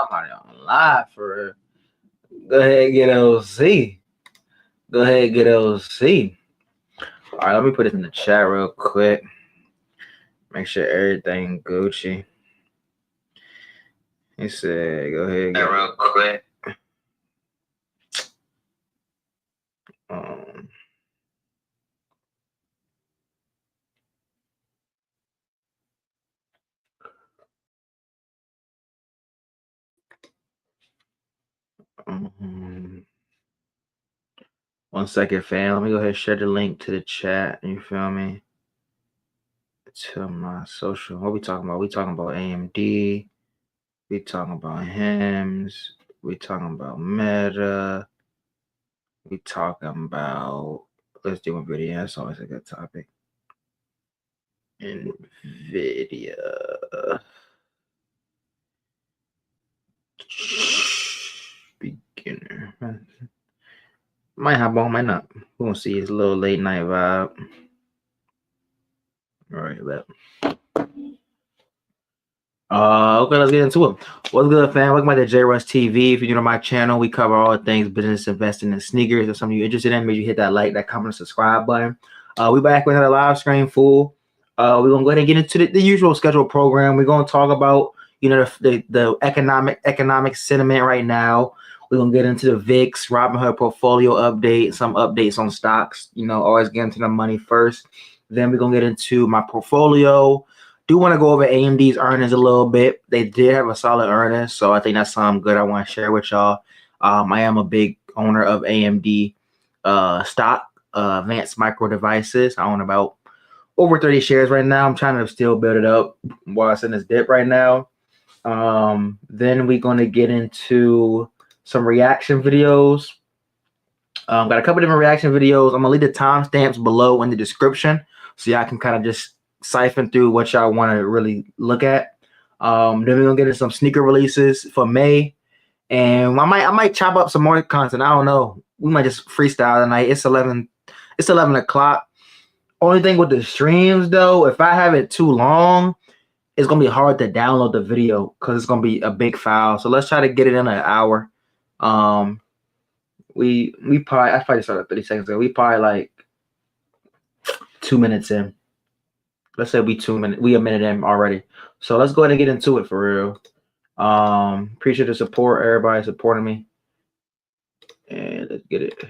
somebody on live for real. Go ahead and get OC. Go ahead and get OC. All right, let me put it in the chat real quick. Make sure everything Gucci. He said, go ahead and get real quick. One second, fam. Let me go ahead and share the link to the chat. You feel me? To my social. What we talking about? We talking about AMD. We talking about HIMS. We talking about Meta. We talking about. Let's do a video. That's always a good topic. NVIDIA. Beginner. Might hop on, might not. We're gonna see. It's a little late night vibe. All right, okay, let's get into it. What's good, fam? Welcome back to JRuss TV. If you're new to my channel, we cover all things business, investing, and sneakers. If something you're interested in, make sure you hit that like, that comment, and subscribe button. We back with another live stream, fool. We're gonna go ahead and get into the usual scheduled program. We're gonna talk about the economic sentiment right now. We're gonna get into the VIX, Robinhood portfolio update, some updates on stocks. Always get into the money first. Then we're gonna get into my portfolio. Do want to go over AMD's earnings a little bit. They did have a solid earnings, so I think that's something good I want to share with y'all. I am a big owner of AMD stock, Advanced Micro Devices. I own about over 30 shares right now. I'm trying to still build it up while it's in this dip right now. Then we're gonna get into some reaction videos. Got a couple different reaction videos. I'm gonna leave the timestamps below in the description so y'all can kind of just siphon through what y'all want to really look at. Then we're gonna get into some sneaker releases for May, and I might chop up some more content. I don't know. We might just freestyle tonight. It's 11 o'clock. Only thing with the streams though, if I have it too long, it's gonna be hard to download the video because it's gonna be a big file. So let's try to get it in an hour. I probably started 30 seconds ago. We probably like 2 minutes in. Let's say we a minute in already. So let's go ahead and get into it for real. Appreciate the support, everybody supporting me. And let's get it.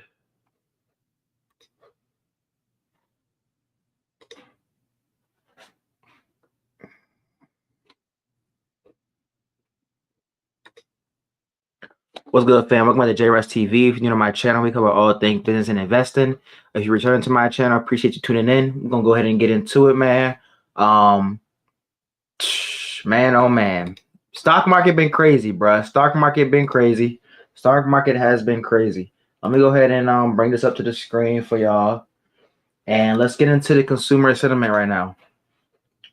What's good, fam? Welcome to JRuss TV. If you're new to my channel, we cover all things business and investing. If you return to my channel, I appreciate you tuning in. We're gonna go ahead and get into it, man. Man, oh man, stock market been crazy, bruh. Stock market been crazy. Stock market has been crazy. Let me go ahead and bring this up to the screen for y'all, and let's get into the consumer sentiment right now.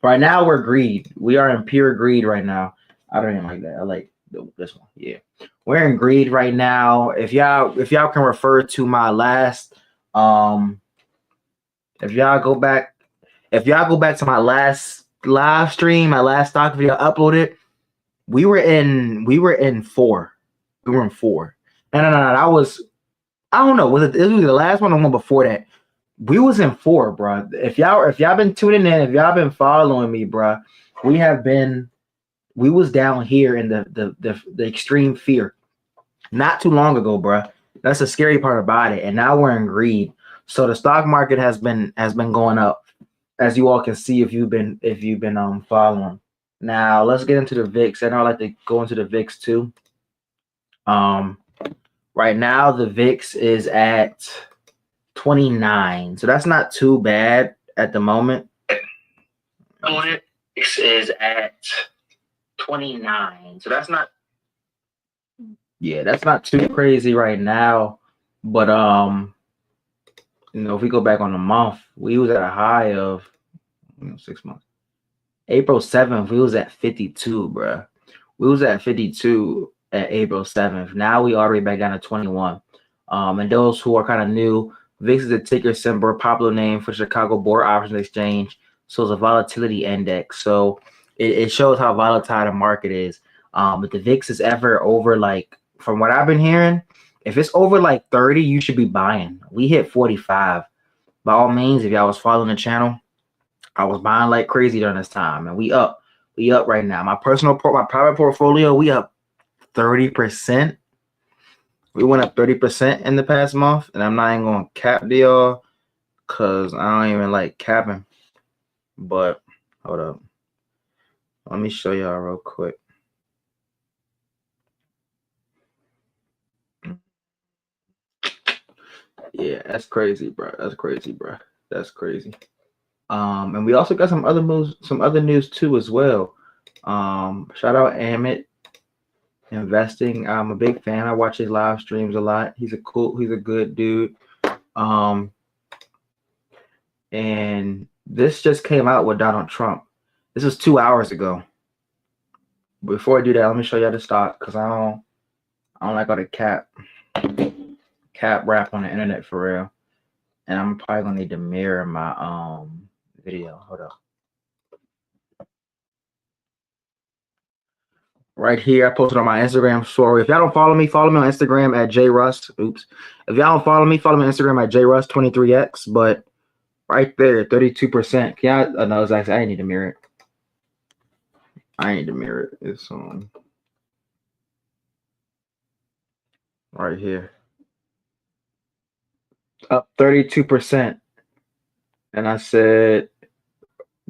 Right now, we're greed. We are in pure greed right now. I don't even like that. I like this one. Yeah, we're in greed right now. If y'all can refer to my last if y'all go back to my last live stream, my last stock video uploaded, we were in 4. We were in 4. No, that was, I don't know, was it was the last one or one before that? We was in 4, bro. If y'all been tuning in, if y'all been following me, bro, we was down here in the extreme fear not too long ago, bro. That's the scary part about it. And now we're in greed. So the stock market has been going up, as you all can see if you've been following. Now let's get into the VIX. I know I like to go into the VIX too. Right now the VIX is at 29, so that's not too bad at the moment. VIX is at 29, so that's not too crazy right now. But if we go back on the month, we was at a high of 6 months. April 7th, we was at 52, bro. We was at 52 at April 7th. Now we already back down to 21. And those who are kind of new, VIX is a ticker symbol, popular name for Chicago Board Options Exchange. So it's a volatility index. So it shows how volatile the market is. If the VIX is ever over, like from what I've been hearing, if it's over like 30, you should be buying. We hit 45. By all means, if y'all was following the channel, I was buying like crazy during this time, and we up right now. My private portfolio, we up 30%. We went up 30% in the past month, and I'm not even gonna cap the y'all because I don't even like capping. But hold up, let me show y'all real quick. Yeah, that's crazy, bro. That's crazy, bro. That's crazy. And we also got some other news too as well. Shout out AMD Investing. I'm a big fan. I watch his live streams a lot. He's a good dude. And this just came out with Donald Trump. This was 2 hours ago. Before I do that, let me show y'all the stock because I don't like all the cap rap on the internet for real. And I'm probably gonna need to mirror my video. Hold up. Right here, I posted on my Instagram story. If y'all don't follow me on Instagram at JRuss. Oops. If y'all don't follow me on Instagram at JRuss23x. But right there, 32%. Can y'all? No, it's actually I need to mirror it. I need to mirror it. It's right here. Up 32%. And I said,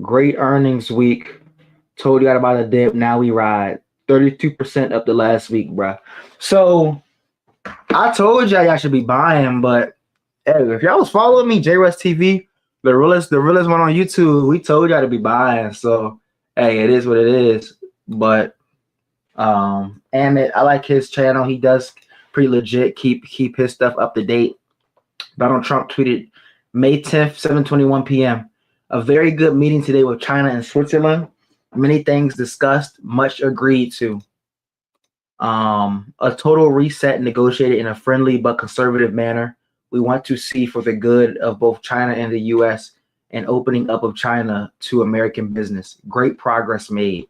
great earnings week. Told you about a dip. Now we ride. 32% up the last week, bro. So I told y'all should be buying, but hey, if y'all was following me, JRuss TV, the realest one on YouTube, we told y'all to be buying. So hey, it is what it is. But Amit, I like his channel. He does pretty legit keep his stuff up to date. Donald Trump tweeted May 10th, 7:21 p.m. A very good meeting today with China and Switzerland. Many things discussed, much agreed to. A total reset negotiated in a friendly but conservative manner. We want to see for the good of both China and the U.S. and opening up of China to American business. Great progress made.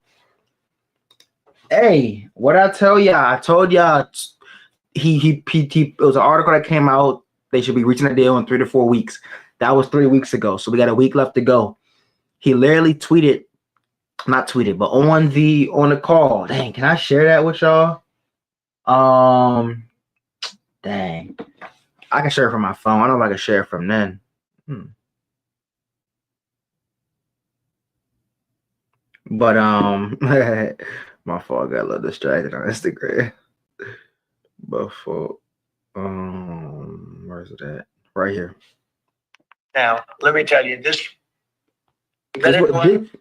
Hey, what I tell y'all? I told y'all it was an article that came out. They should be reaching a deal in 3 to 4 weeks. That was 3 weeks ago. So we got a week left to go. He literally tweeted. Not tweeted, but on the call. Dang, can I share that with y'all? Dang, I can share it from my phone. I don't know if I can share it from then. But my fault. I got a little distracted on Instagram. Before where's it at? Right here. Now, let me tell you this. This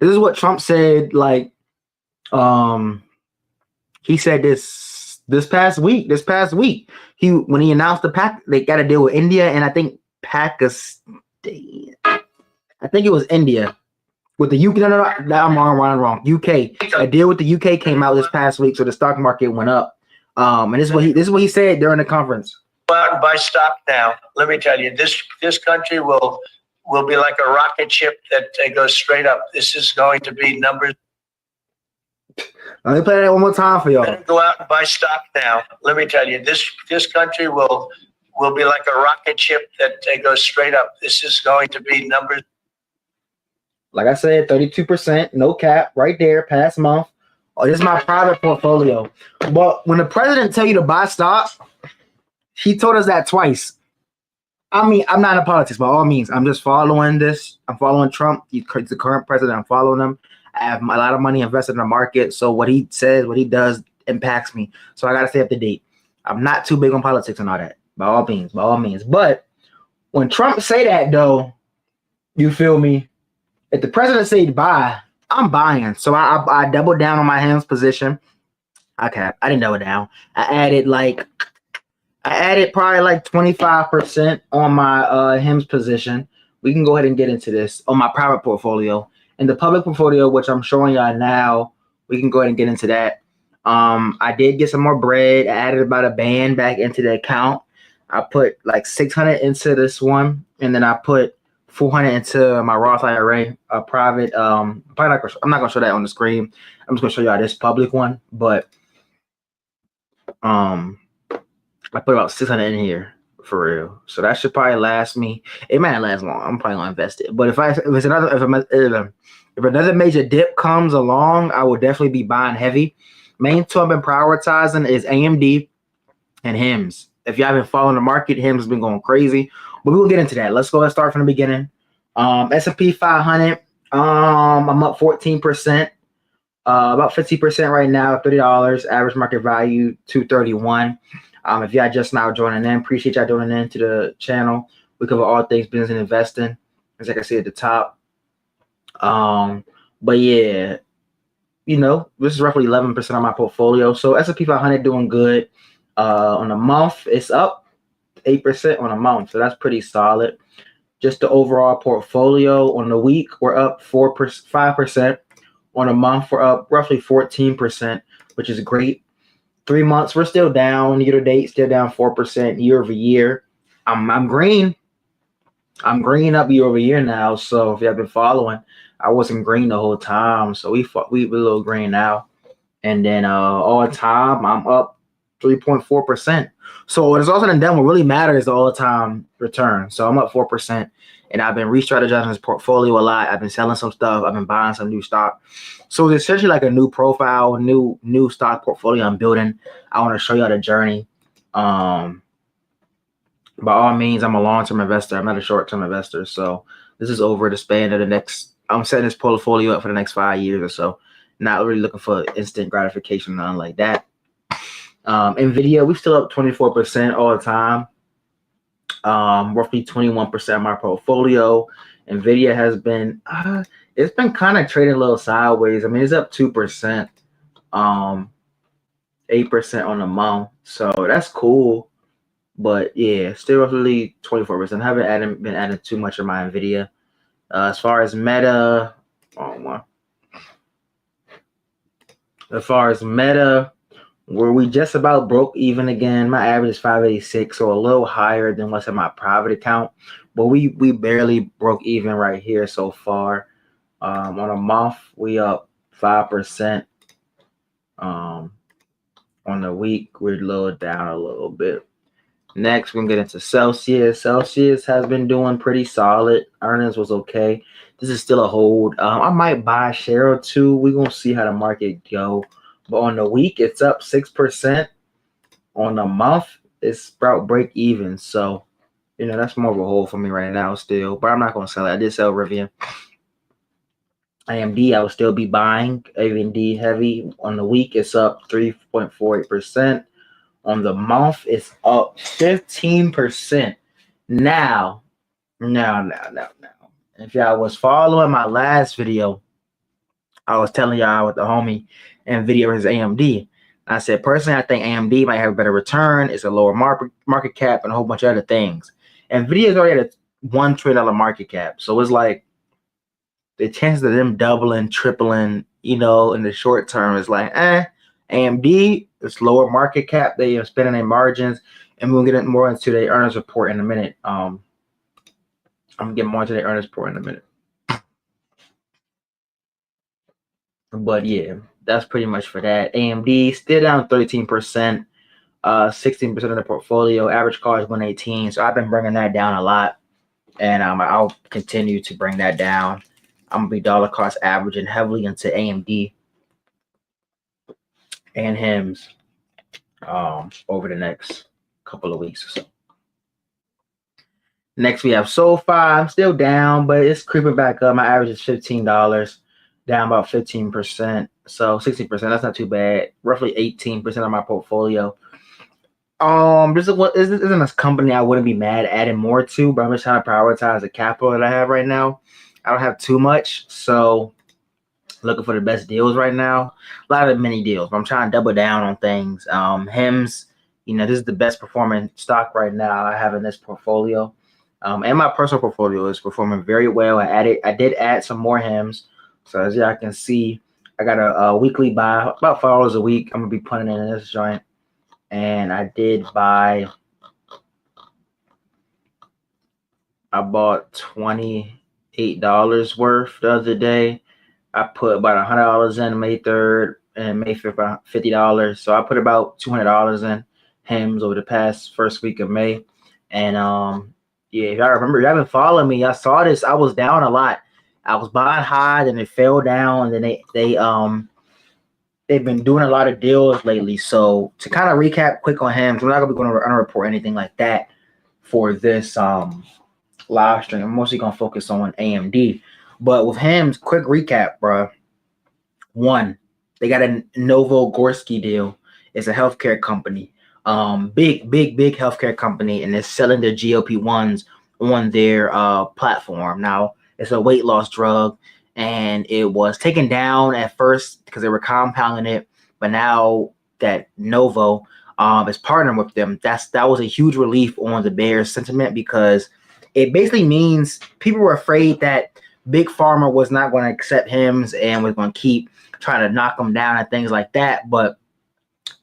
is what Trump said. Like, he said this past week. When he announced the pact, they got to deal with India and I think Pakistan. I think it was India with the UK. No, I'm wrong. UK. A deal with the UK came out this past week, so the stock market went up. And this is what he said during the conference. Go out and buy stock now. Let me tell you, this country will be like a rocket ship that goes straight up. This is going to be numbers. Let me play that one more time for y'all. Go out and buy stock now. Let me tell you, this country will be like a rocket ship that goes straight up. This is going to be numbers. Like I said, 32%, no cap, right there, past month. Oh, this is my private portfolio. But when the president tell you to buy stock, he told us that twice. I mean, I'm not in politics by all means. I'm just following this. I'm following Trump. He's the current president. I'm following him. I have a lot of money invested in the market. So what he says, what he does impacts me. So I got to stay up to date. I'm not too big on politics and all that. By all means. But when Trump say that, though, you feel me? If the president say to buy, I'm buying. So I doubled down on my hands position. I didn't double down. I added probably like 25% on my HIMS position. We can go ahead and get into this on my private portfolio. And the public portfolio, which I'm showing y'all now, we can go ahead and get into that. I did get some more bread. I added about a band back into the account. I put like 600 into this one, and then I put 400 into my Roth IRA, a private. I'm not gonna show that on the screen. I'm just gonna show y'all this public one. But I put about 600 in here for real, so that should probably last me. It might not last long. I'm probably gonna invest it, but if another major dip comes along, I will definitely be buying heavy. Main two I've been prioritizing is AMD and HIMS. If y'all been following the market, HIMS has been going crazy, but we will get into that. Let's start from the beginning. S&P 500. I'm up 14%. About 50% right now, $30. Average market value $231. If y'all just now joining in, appreciate y'all joining in to the channel. We cover all things business and investing, as I can see at the top. But yeah, this is roughly 11% of my portfolio. So S&P 500 doing good. On a month, it's up 8% on a month, so that's pretty solid. Just the overall portfolio on the week, we're up 5%. On a month, we're up roughly 14%, which is great. 3 months, we're still down. Year to date, still down 4% year over year. I'm green. I'm green up year over year now. So if you have been following, I wasn't green the whole time. So we a little green now. And then all time, I'm up 3.4%. So when it's all said and done, what really matters is the all-time return. So I'm up 4%, and I've been re-strategizing this portfolio a lot. I've been selling some stuff. I've been buying some new stock. So it's essentially like a new profile, new stock portfolio I'm building. I want to show y'all the journey. By all means, I'm a long-term investor. I'm not a short-term investor. So this is over the span of the next. I'm setting this portfolio up for the next 5 years or so. Not really looking for instant gratification, nothing like that. Nvidia, we still up 24% all the time. Roughly 21% of my portfolio. Nvidia has been it's been kind of trading a little sideways. I mean, it's up 2%, 8% on the month. So that's cool. But yeah, still roughly 24%. I haven't been adding too much of my Nvidia. As far as Meta, where we just about broke even again. My average is 586, so a little higher than what's in my private account. But we barely broke even right here so far. On a month, we up 5%. On the week, we're lowered down a little bit. Next, we're gonna get into Celsius. Celsius has been doing pretty solid. Earnings was okay. This is still a hold. I might buy a share or two. We're gonna see how the market go. But on the week, it's up 6%. On the month, it's about break even. So, that's more of a hold for me right now still. But I'm not gonna sell it. I did sell Rivian. AMD, I will still be buying. AMD heavy. On the week, it's up 3.48%. On the month, it's up 15%. Now. If y'all was following my last video, I was telling y'all with the homie NVIDIA versus AMD. I said, personally, I think AMD might have a better return. It's a lower market cap and a whole bunch of other things. NVIDIA is already at a $1 trillion market cap. So it's like the chances of them doubling, tripling, in the short term is like, AMD, it's lower market cap. They are spending their margins, and we'll get more into their earnings report in a minute. I'm gonna get more into their earnings report in a minute. But yeah, that's pretty much for that. AMD still down 13%, 16% of the portfolio. Average call is 118. So I've been bringing that down a lot, and I'll continue to bring that down. I'm gonna be dollar cost averaging heavily into AMD and HIMS over the next couple of weeks or so. Next, we have SoFi. I'm still down, but it's creeping back up. My average is $15, down about 15%. So 60%, that's not too bad. Roughly 18% of my portfolio. This isn't a company I wouldn't be mad at adding more to, but I'm just trying to prioritize the capital that I have right now. I don't have too much, so looking for the best deals right now. A lot of mini deals, but I'm trying to double down on things. HIMS, this is the best performing stock right now I have in this portfolio. And my personal portfolio is performing very well. I did add some more HIMS. So as y'all can see, I got a weekly buy, about $5 a week. I'm gonna be putting in this joint. And I bought $28 worth the other day. I put about $100 in May 3rd, and made $50. So I put about $200 in Hims over the past first week of May. And yeah, if y'all remember, y'all been following me, I saw this. I was down a lot. I was buying high, then it fell down, and then they've been doing a lot of deals lately. So to kind of recap quick on Hims, we're not gonna be going to report anything like that for this live stream. I'm mostly gonna focus on AMD. But with Hims, quick recap, bro. One, they got a Novogorsky deal. It's a healthcare company. Big healthcare company, and they're selling their GLP-1s on their platform. Now, it's a weight loss drug, and it was taken down at first because they were compounding it, but now that Novo is partnering with them, that was a huge relief on the bears sentiment, because it basically means people were afraid that Big Pharma was not going to accept Hims and was going to keep trying to knock them down and things like that. But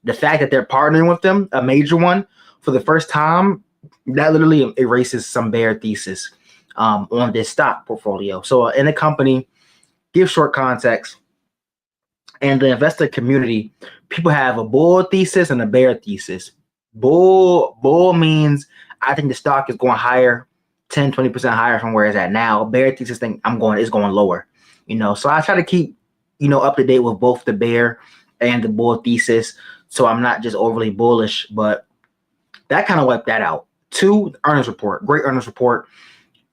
the fact that they're partnering with them, a major one, for the first time, that literally erases some bear thesis on this stock portfolio. So in the company, give short context, and the investor community, people have a bull thesis and a bear thesis. Bull means I think the stock is going higher, 10-20% higher from where it's at now. Bear thesis think it's going lower. So I try to keep up to date with both the bear and the bull thesis, so I'm not just overly bullish. But that kind of wiped that out. 2, earnings report, great earnings report,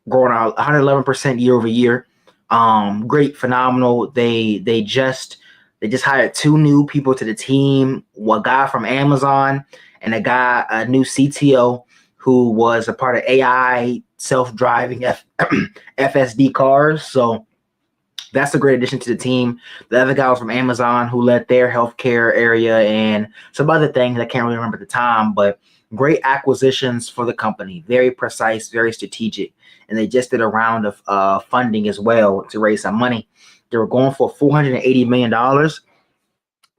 growing out 111% year over year. Great, phenomenal. They just hired 2 new people to the team, a guy from Amazon and a new CTO who was a part of AI self-driving FSD cars. So that's a great addition to the team. The other guy was from Amazon, who led their healthcare area and some other things I can't really remember at the time, but great acquisitions for the company. Very precise, very strategic. And they just did a round of funding as well to raise some money. They were going for $480 million.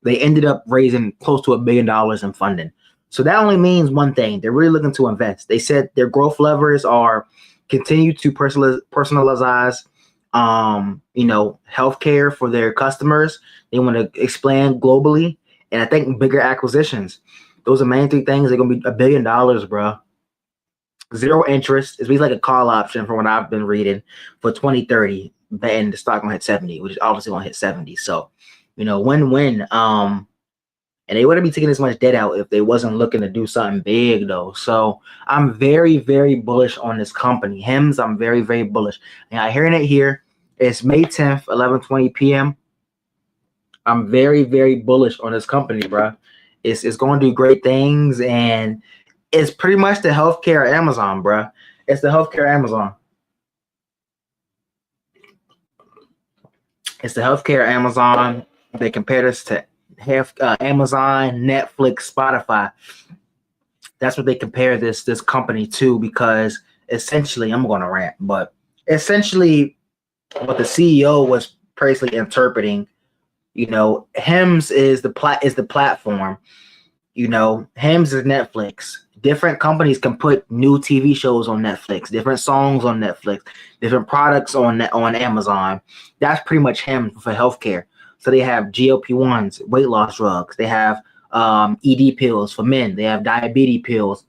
They ended up raising close to $1 billion in funding. So that only means one thing. They're really looking to invest. They said their growth levers are continue to personalize healthcare for their customers. They want to expand globally, and I think bigger acquisitions. Those are main 3 things. They're gonna be $1 billion, bro. 0 interest. It's basically like a call option from what I've been reading for 2030, and the stock gonna hit 70, which is obviously gonna hit 70. So, win-win. And they wouldn't be taking as much debt out if they wasn't looking to do something big, though. So I'm very, very bullish on this company. Hims, I'm very, very bullish. And I'm hearing it here. It's May 10th, 11:20 p.m. I'm very, very bullish on this company, bro. It's going to do great things, and it's pretty much the healthcare Amazon, bro. It's the healthcare Amazon. It's the healthcare Amazon. They compare this to Amazon, Netflix, Spotify. That's what they compare this company to, because essentially, I'm going to rant, but essentially what the CEO was basically interpreting, Hims is the platform. Hims is Netflix. Different companies can put new TV shows on Netflix, different songs on Netflix, different products on Amazon. That's pretty much Hims for healthcare. So they have GLP-1s, weight loss drugs. They have ED pills for men. They have diabetes pills.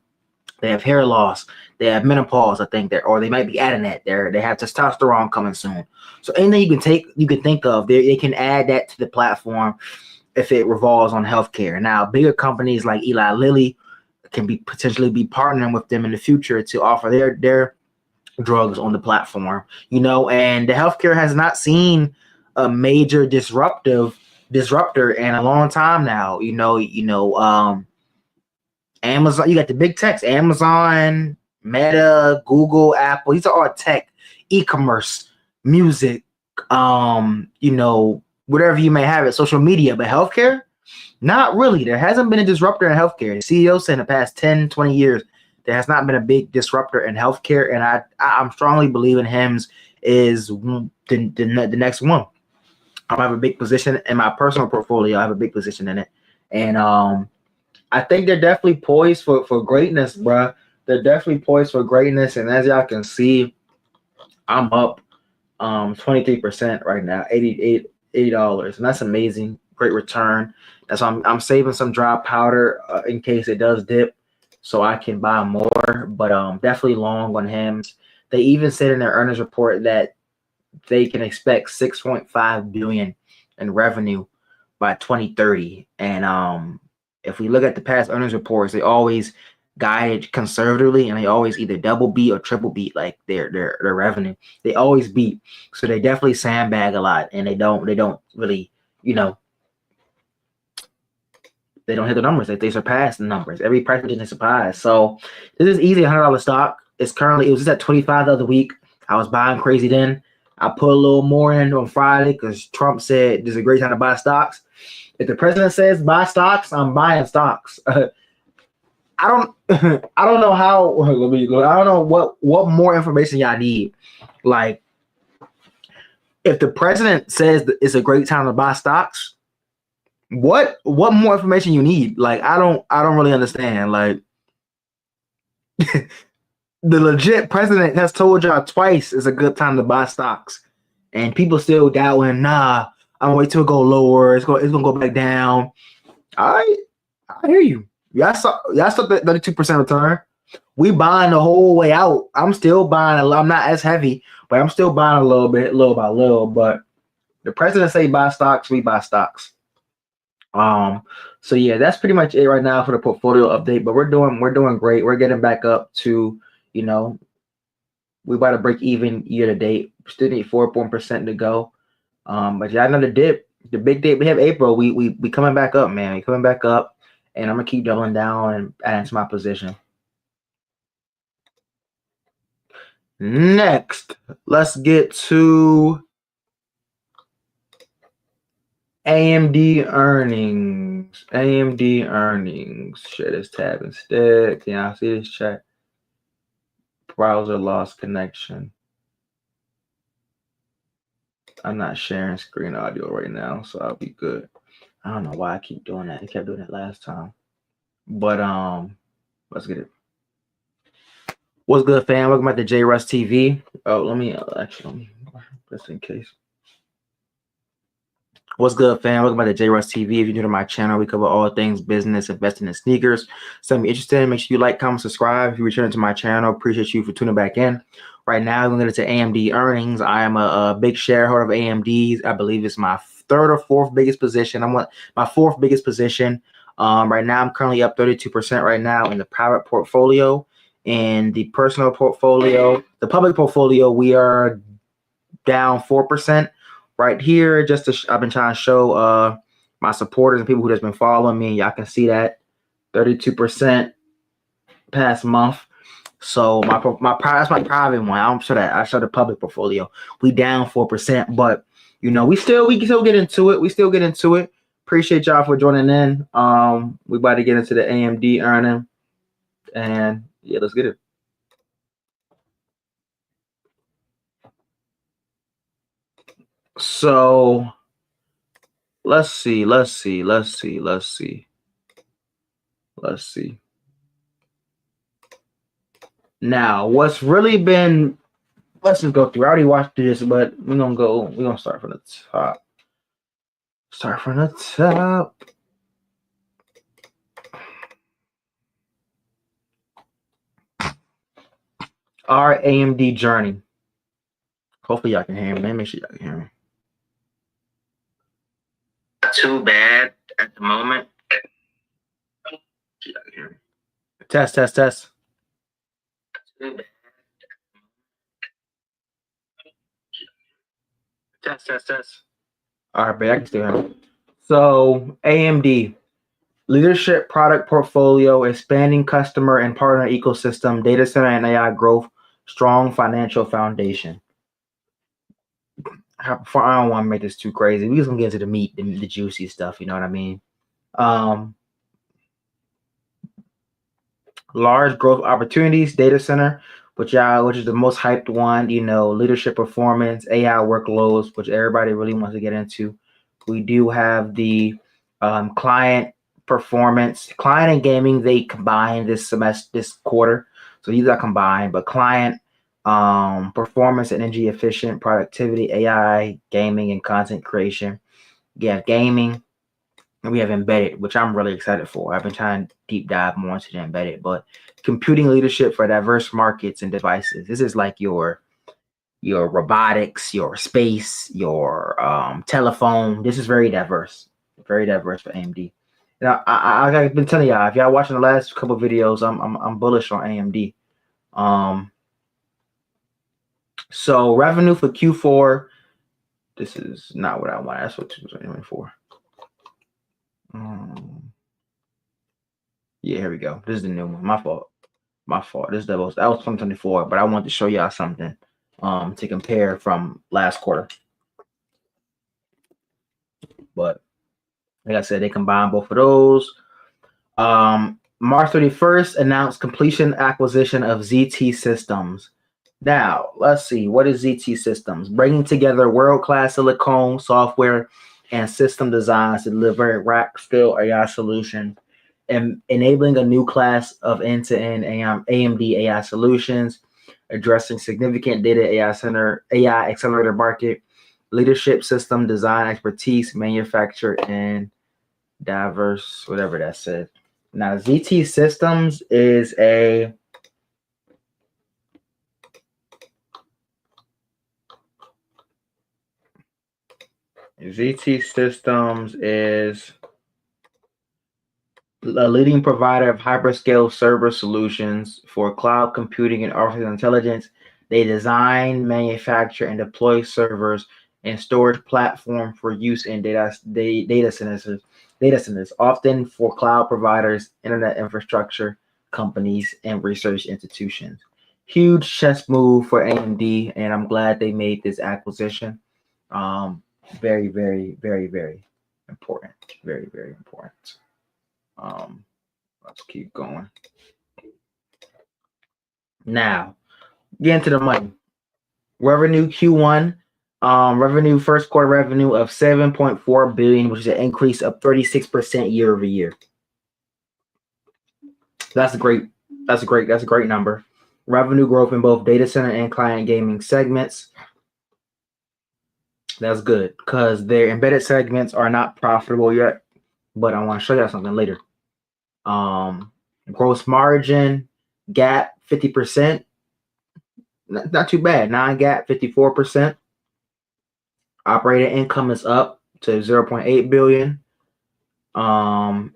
They have hair loss. They have menopause, I think, or they might be adding that. They have testosterone coming soon. So anything you can think of, they can add that to the platform if it revolves on healthcare. Now, bigger companies like Eli Lilly can potentially be partnering with them in the future to offer their drugs on the platform. And the healthcare has not seen a major disruptor in a long time now. Amazon, you got the big techs, Amazon, Meta, Google, Apple. These are all tech, e-commerce, music, whatever you may have it, social media. But healthcare, not really. There hasn't been a disruptor in healthcare. The CEO said in the past 10, 20 years, there has not been a big disruptor in healthcare. And I'm strongly believing Hims is the next one. I have a big position in my personal portfolio. I have a big position in it. And I think they're definitely poised for greatness, bro. They're definitely poised for greatness. And as y'all can see, I'm up 23% right now, $80. And that's amazing. great return. That's why I'm saving some dry powder in case it does dip, so I can buy more. But definitely long on HIMs. They even said in their earnings report that they can expect 6.5 billion in revenue by 2030. And if we look at the past earnings reports, they always guided conservatively, and they always either double beat or triple beat like their revenue. They always beat, so they definitely sandbag a lot, and they don't really, you know, they don't hit the numbers. They surpass the numbers. Every price prediction they surpass. So this is easy $100 stock. It was just at 25 the other week. I was buying crazy then. I put a little more in on Friday because Trump said this is a great time to buy stocks. If the president says buy stocks, I'm buying stocks. I don't know how. I don't know what more information y'all need. Like, if the president says it's a great time to buy stocks, what more information you need? Like, I don't really understand. Like, the legit president has told y'all twice it's a good time to buy stocks, and people still doubting. Nah, I'm gonna wait till it go lower. It's gonna go back down. I hear you. Y'all saw the 32% return. We buying the whole way out. I'm still buying a lot. I'm not as heavy, but I'm still buying a little bit, little by little. But the president say buy stocks, we buy stocks. So yeah, that's pretty much it right now for the portfolio update. But we're doing great. We're getting back up to, we about to break even year to date. Still need 4% to go. But yeah, another dip. The big dip we have April. We coming back up, man. We coming back up, and I'm gonna keep doubling down and adding to my position. Next, let's get to AMD earnings. AMD earnings. Share this tab instead. Can y'all see this chat? Browser lost connection. I'm not sharing screen audio right now, so I'll be good. I don't know why I keep doing that. I kept doing it last time. But let's get it. What's good, fam? Welcome back to JRuss TV. Oh, let me just in case. What's good, fam? Welcome back to JRuss TV. If you're new to my channel, we cover all things business, investing in sneakers. So if you're interested, make sure you like, comment, subscribe. If you return to my channel, appreciate you for tuning back in. Right now, we're going to get into AMD earnings. I am a big shareholder of AMD. I believe it's my third or fourth biggest position. I'm my fourth biggest position. Right now, I'm currently up 32% right now in the private portfolio. In the personal portfolio, the public portfolio, we are down 4%. Right here, I've been trying to show my supporters and people who just been following me. Y'all can see that 32% past month. So that's my private one. I don't show that. I show the public portfolio. We down 4%, but we can still get into it. We still get into it. Appreciate y'all for joining in. We about to get into the AMD earning, and yeah, let's get it. So let's see. Now, what's really been, let's just go through. I already watched this, but we're gonna start from the top. Our AMD journey. Hopefully y'all can hear me. Let me make sure y'all can hear me. Too bad at the moment. Test. Too bad. Test. All right, but I can still hear me. So AMD, leadership product portfolio, expanding customer and partner ecosystem, data center and AI growth, strong financial foundation. I don't want to make this too crazy. We're just gonna get into the meat, the juicy stuff. You know what I mean? Large growth opportunities, data center, which is the most hyped one. Leadership performance, AI workloads, which everybody really wants to get into. We do have the client performance, client and gaming. They combined this quarter, so these are combined. But client performance, energy efficient, productivity, AI, gaming, and content creation. Yeah, gaming. And we have embedded, which I'm really excited for. I've been trying to deep dive more into the embedded, but computing leadership for diverse markets and devices. This is like your robotics, your space, your telephone. This is very diverse for AMD. Now, I've been telling y'all, if y'all watching the last couple of videos, I'm bullish on AMD. So revenue for Q4. This is not what I want. That's what 2024. Yeah, here we go. This is the new one. My fault. This is that was 2024, but I want to show y'all something to compare from last quarter. But like I said, they combined both of those. March 31st announced completion acquisition of ZT Systems. Now, let's see. What is ZT Systems? Bringing together world-class silicone software and system designs to deliver rack-scale AI solution and enabling a new class of end-to-end AMD AI solutions, addressing significant data AI accelerator market, leadership, system design expertise, manufacture, and diverse, whatever that said. Now, ZT Systems is a a leading provider of hyperscale server solutions for cloud computing and artificial intelligence. They design, manufacture, and deploy servers and storage platform for use in data centers, often for cloud providers, internet infrastructure companies, and research institutions. Huge chess move for AMD, and I'm glad they made this acquisition. Very, very, very, very important. Very, very important. Let's keep going. Now, get into the money. Revenue Q1. Revenue, first quarter revenue of $7.4 billion, which is an increase of 36% year over year. That's a great number. Revenue growth in both data center and client gaming segments. That's good because their embedded segments are not profitable yet, but I want to show you something later. Gross margin, GAAP 50%. Not too bad. Non-GAAP 54%. Operating income is up to $0.8 billion.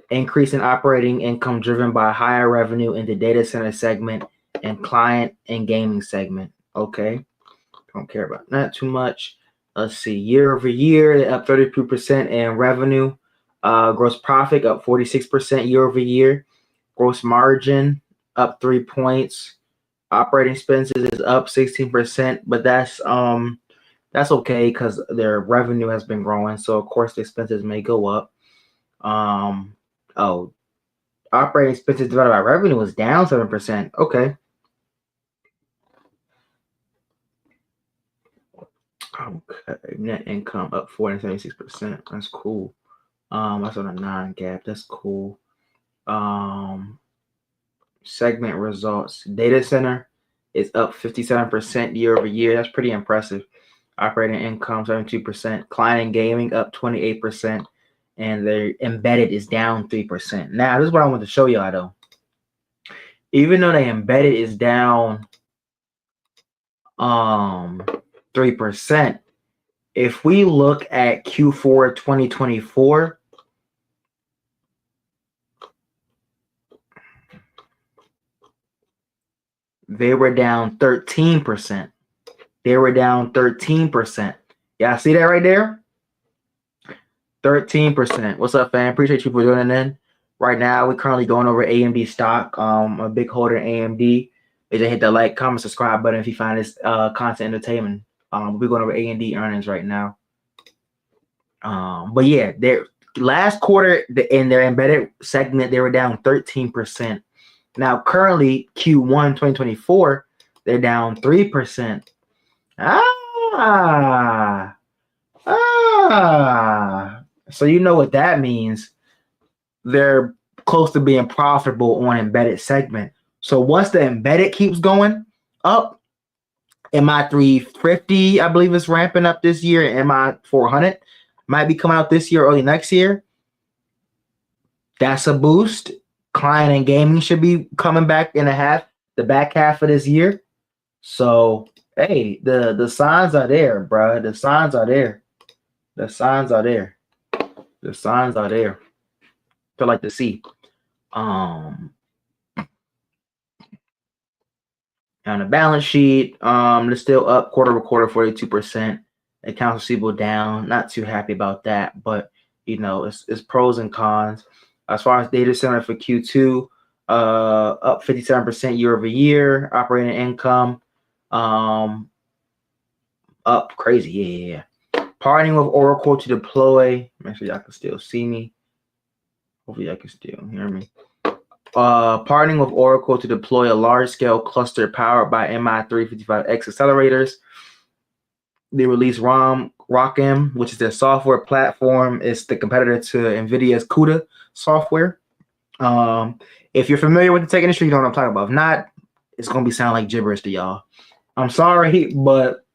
Increase in operating income driven by higher revenue in the data center segment and client and gaming segment. Okay. Don't care about that too much. Let's see. Year over year, up 32% in revenue. Gross profit up 46% year over year. Gross margin up 3 points. Operating expenses is up 16%, but that's okay because their revenue has been growing. So of course the expenses may go up. Operating expenses divided by revenue was down 7%. Okay. Okay. Net income up 476%. That's cool. That's on a non-GAAP. That's cool. Segment results. Data center is up 57% year over year. That's pretty impressive. Operating income 72%. Client and gaming up 28%. And their embedded is down 3%. Now, this is what I want to show y'all though. Even though the embedded is down 3%, if we look at Q4 2024, they were down 13%. Y'all see that right there? 13%. What's up, fam? Appreciate you for joining in. Right now, we're currently going over AMD stock. A big holder in AMD. Just hit the like, comment, subscribe button if you find this content entertainment. We're going over AMD earnings right now. But yeah, their last quarter in their embedded segment, they were down 13%. Now, currently, Q1 2024, they're down 3%. So you know what that means. They're close to being profitable on embedded segment. So once the embedded keeps going up, MI 350, I believe, is ramping up this year. MI 400 might be coming out this year, early next year. That's a boost. Client and gaming should be coming back in the back half of this year. So hey, the signs are there, bro. The signs are there. The signs are there. The signs are there. Feel like to see. On the balance sheet, it's still up quarter over quarter, 42%. Accounts receivable down. Not too happy about that, but it's pros and cons. As far as data center for Q2, up 57% year over year. Operating income, up crazy. Yeah. Partnering with Oracle to deploy. Make sure y'all can still see me. Hopefully y'all can still hear me. Partnering with Oracle to deploy a large-scale cluster powered by MI355X accelerators. They released ROCm, which is their software platform. It's the competitor to NVIDIA's CUDA software. If you're familiar with the tech industry, you know what I'm talking about. If not, it's going to be sound like gibberish to y'all. I'm sorry, but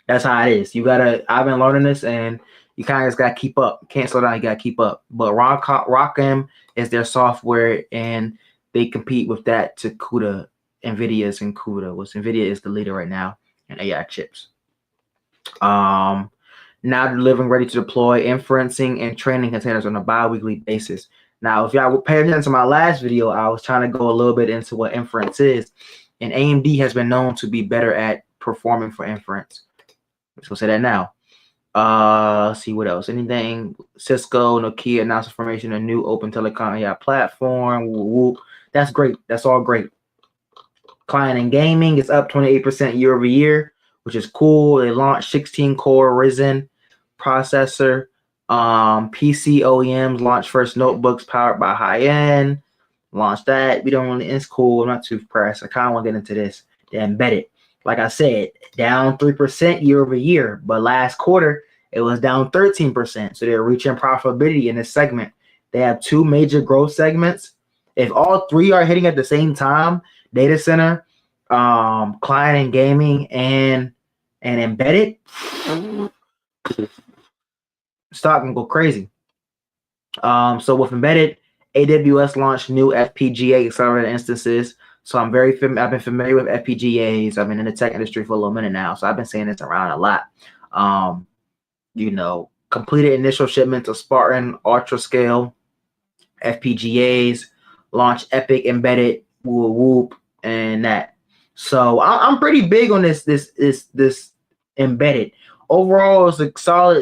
that's how it is. I've been learning this, and you kind of just got to keep up. Can't slow down. You got to keep up. But ROCm is their software, and they compete with that to CUDA, NVIDIA's and CUDA, which NVIDIA is the leader right now in AI chips. Now delivering ready to deploy inferencing and training containers on a bi-weekly basis. Now, if y'all pay attention to my last video, I was trying to go a little bit into what inference is, and AMD has been known to be better at performing for inference. Let's go say that now. Let's see what else. Anything? Cisco, Nokia announced the formation of a new open telecom AI platform. Woo-woo. That's great. That's all great. Client and gaming is up 28% year over year, which is cool. They launched 16-core Ryzen processor. PC OEMs launched first notebooks powered by high-end. Launched that. It's cool. I'm not too impressed. I kind of want to get into this. The embedded. Like I said, down 3% year over year, but last quarter it was down 13%. So they're reaching profitability in this segment. They have two major growth segments. If all three are hitting at the same time, data center, client and gaming, and embedded, stock can go crazy. So with embedded, AWS launched new FPGA accelerator instances. So I've been familiar with FPGAs. I've been in the tech industry for a little minute now, so I've been saying this around a lot. Completed initial shipments of Spartan Ultra Scale FPGAs, launched Epic Embedded, whoop, and that. So I'm pretty big on this embedded. Overall, it's a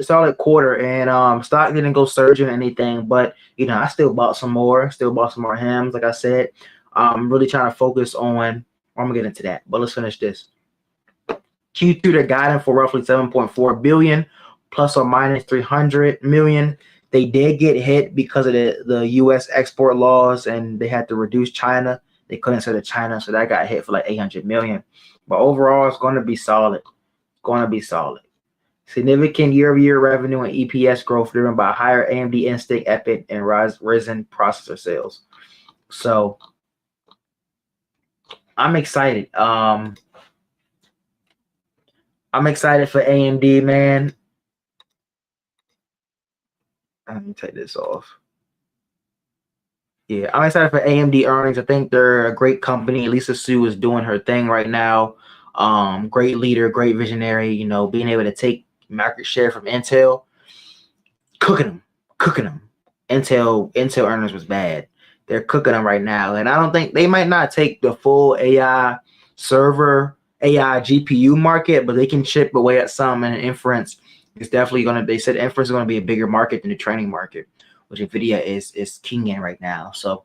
solid quarter, and stock didn't go surging or anything, but I still bought some more. Hams, like I said. I'm really trying to focus on. I'm gonna get into that, but let's finish this. Q2, they're guiding for roughly 7.4 billion, plus or minus 300 million. They did get hit because of the U.S. export laws, and they had to reduce China. They couldn't sell to China, so that got hit for like 800 million. But overall, it's going to be solid. Significant year-over-year revenue and EPS growth driven by higher AMD Instinct, Epic, and Ryzen processor sales. So I'm excited. I'm excited for AMD, man. Let me take this off. Yeah, I'm excited for AMD earnings. I think they're a great company. Lisa Su is doing her thing right now. Great leader, great visionary. Being able to take market share from Intel, cooking them. Intel earnings was bad. They're cooking them right now, and I don't think they might not take the full AI server, AI GPU market, but they can chip away at some. And inference is definitely going to. They said inference is going to be a bigger market than the training market, which NVIDIA is king in right now. So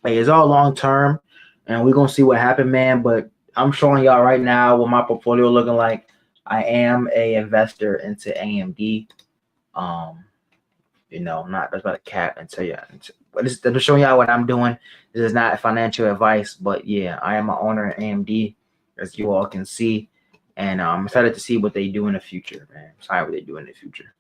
hey, it's all long term, and we're gonna see what happens, man. But I'm showing y'all right now what my portfolio looking like. I am a investor into AMD. I'm not just about to cap and tell you, but I'm just showing y'all what I'm doing. This is not financial advice, but yeah, I am an owner in AMD, as you all can see, and I'm excited to see what they do in the future, man. Excited what they do in the future.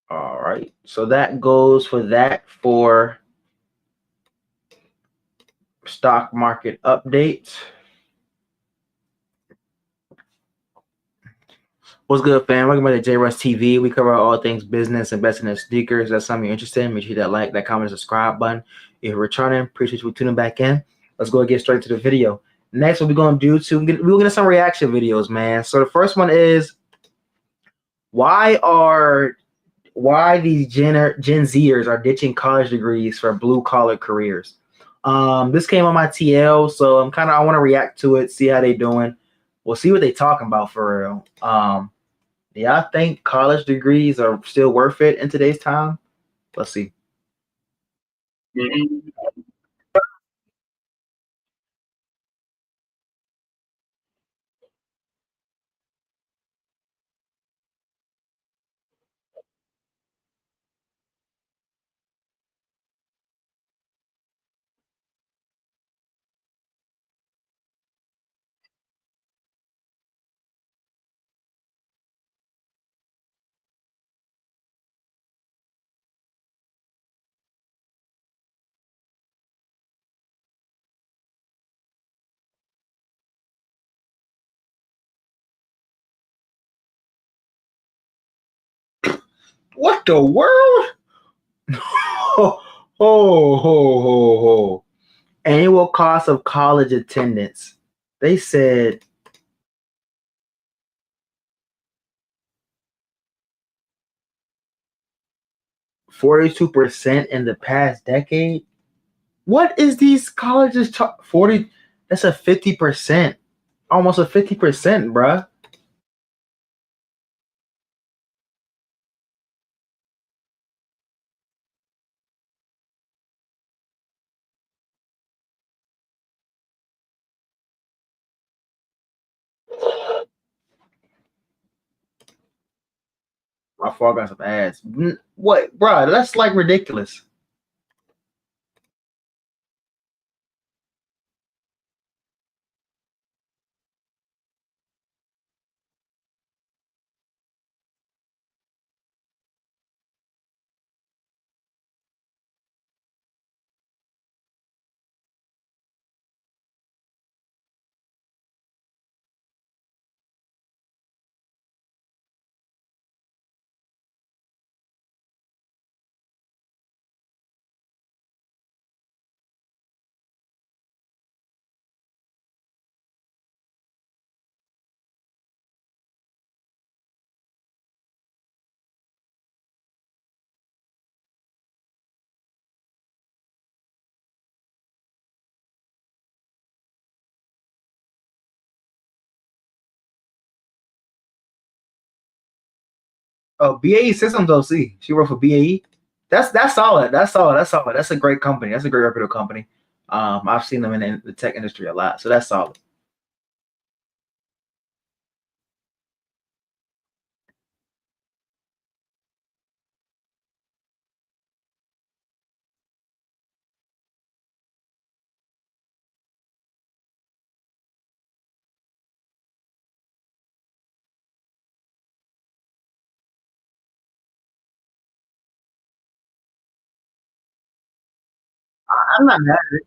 All right, so that goes for stock market update. What's good, fam? Welcome back to JRuss TV. We cover all things business, investing in sneakers. That's something you're interested in. Make sure you hit that like, that comment, subscribe button. If you're returning, appreciate you tuning back in. Let's go and get straight to the video. Next, what we're going to do, we're going to get some reaction videos, man. So the first one is, why these Gen Zers are ditching college degrees for blue-collar careers? This came on my TL, so I want to react to it, see how they doing. We'll see what they talking about for real. Do y'all think college degrees are still worth it in today's time? Let's see. What the world? ho, ho, ho. Annual cost of college attendance. They said 42% in the past decade. What is these colleges 40? That's a 50%. Almost a 50%, bruh. My fault, got some ads. What, bruh? That's like ridiculous. Oh, BAE Systems OC. She worked for BAE. That's solid. That's solid. That's solid. That's a great company. That's a great reputable company. I've seen them in the tech industry a lot, so that's solid. I'm not mad at it.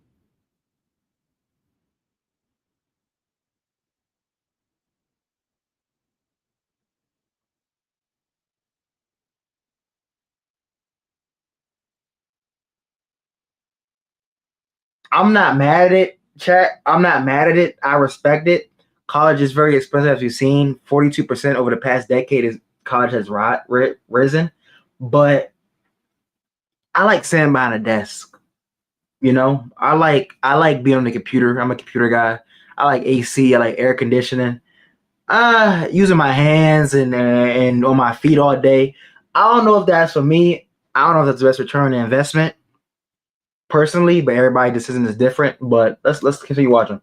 I'm not mad at it, chat. I'm not mad at it. I respect it. College is very expensive, as you've seen. 42% over the past decade is college has risen. But I like sitting behind a desk. I like being on the computer. I'm a computer guy. I like AC. I like air conditioning. Using my hands and on my feet all day. I don't know if that's for me. I don't know if that's the best return on investment personally, but everybody's decision is different. But let's continue watching.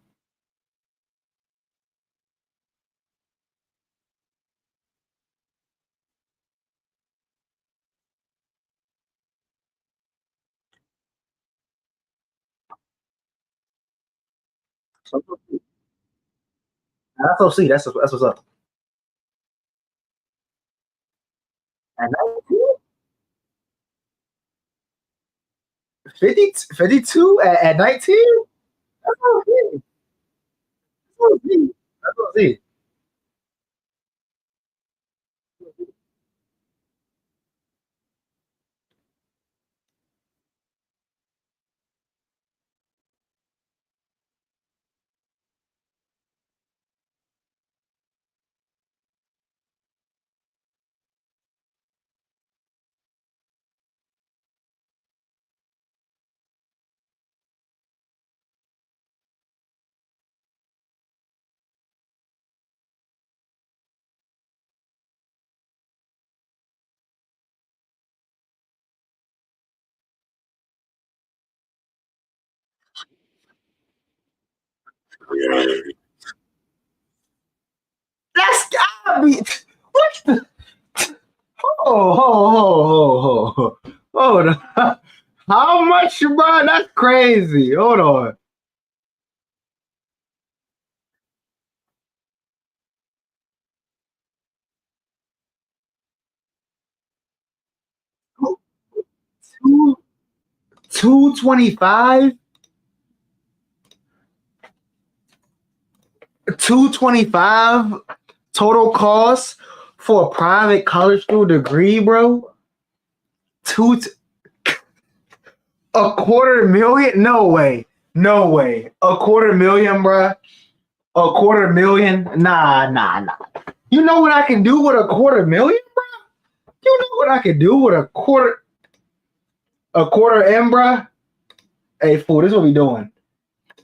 That's OC. That's what's up. And 52 at 19? That's OC. That's OC. That's OC. That's gotta be what the hold on. How much, bro? That's crazy. Hold on. Two 225? 225 total cost for a private college school degree, bro? Two a quarter million? No way. No way. A quarter million, bro. A quarter million? Nah. You know what I can do with a quarter million, bro? You know what I can do with a quarter M, bro? Hey, fool, this is what we doing.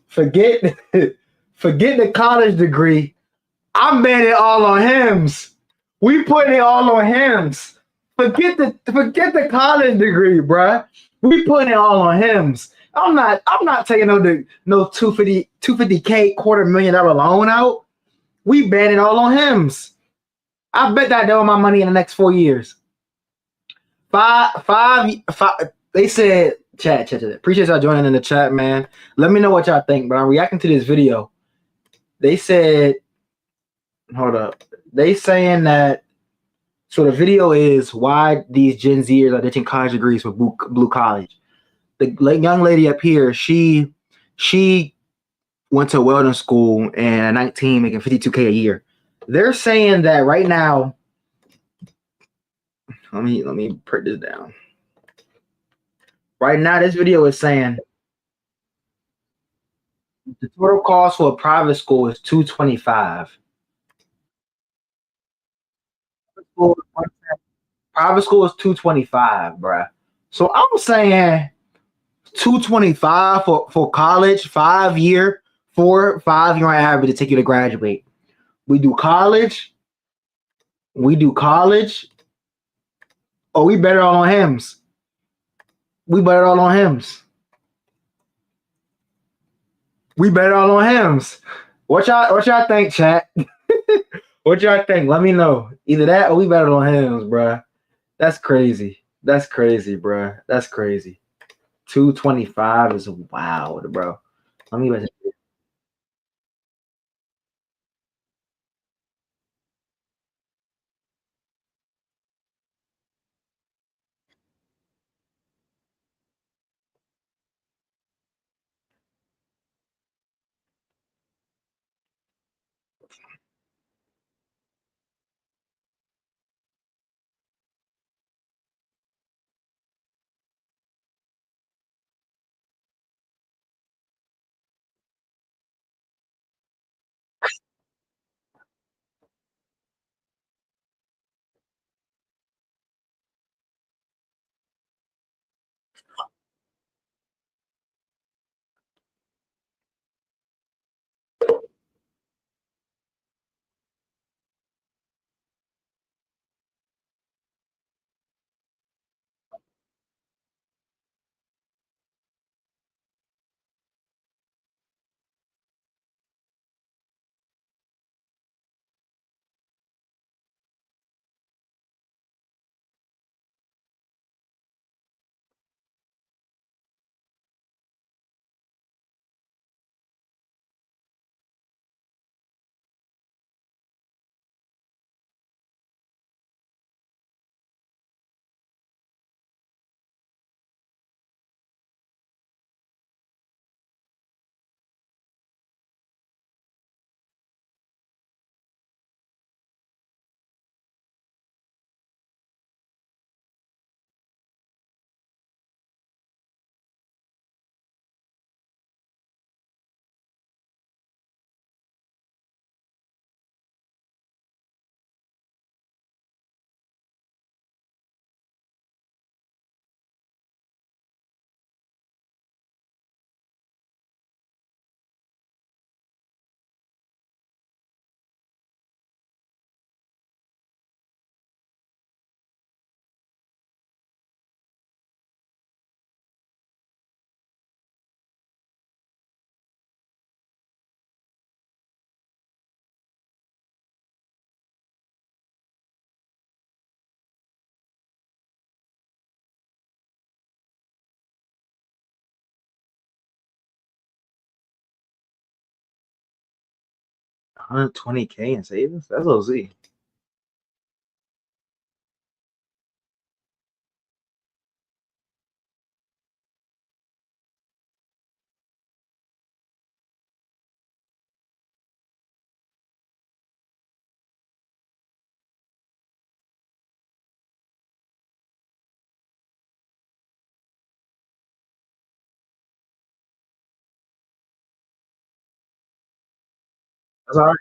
Forget forget the college degree. I'm betting all on hymns. We putting it all on hymns. Forget the college degree, bruh. We putting it all on hymns. I'm not taking no 250K $250K loan out. We betting it all on hymns. I bet that double my money in the next 4 years. Five. They said chat. Appreciate y'all joining in the chat, man. Let me know what y'all think, but I'm reacting to this video. They said, hold up. They saying that. So the video is why these Gen Zers are ditching college degrees for blue college. The young lady up here, she went to welding school and at 19 making 52K a year. They're saying that right now. Let me print this down. Right now, this video is saying the total cost for a private school is $225. Private school is $225, bruh. So I'm saying $225 for college, 5 year, 5 year average to take you to graduate. We do college. Oh, we better all on hymns. We better all on hymns. What y'all think, chat? What y'all think? Let me know. Either that or we better on hymns, bruh. That's crazy, bruh. That's crazy. 225 is wild, bro. Let me listen. 120K in savings. That's OZ. That's all right.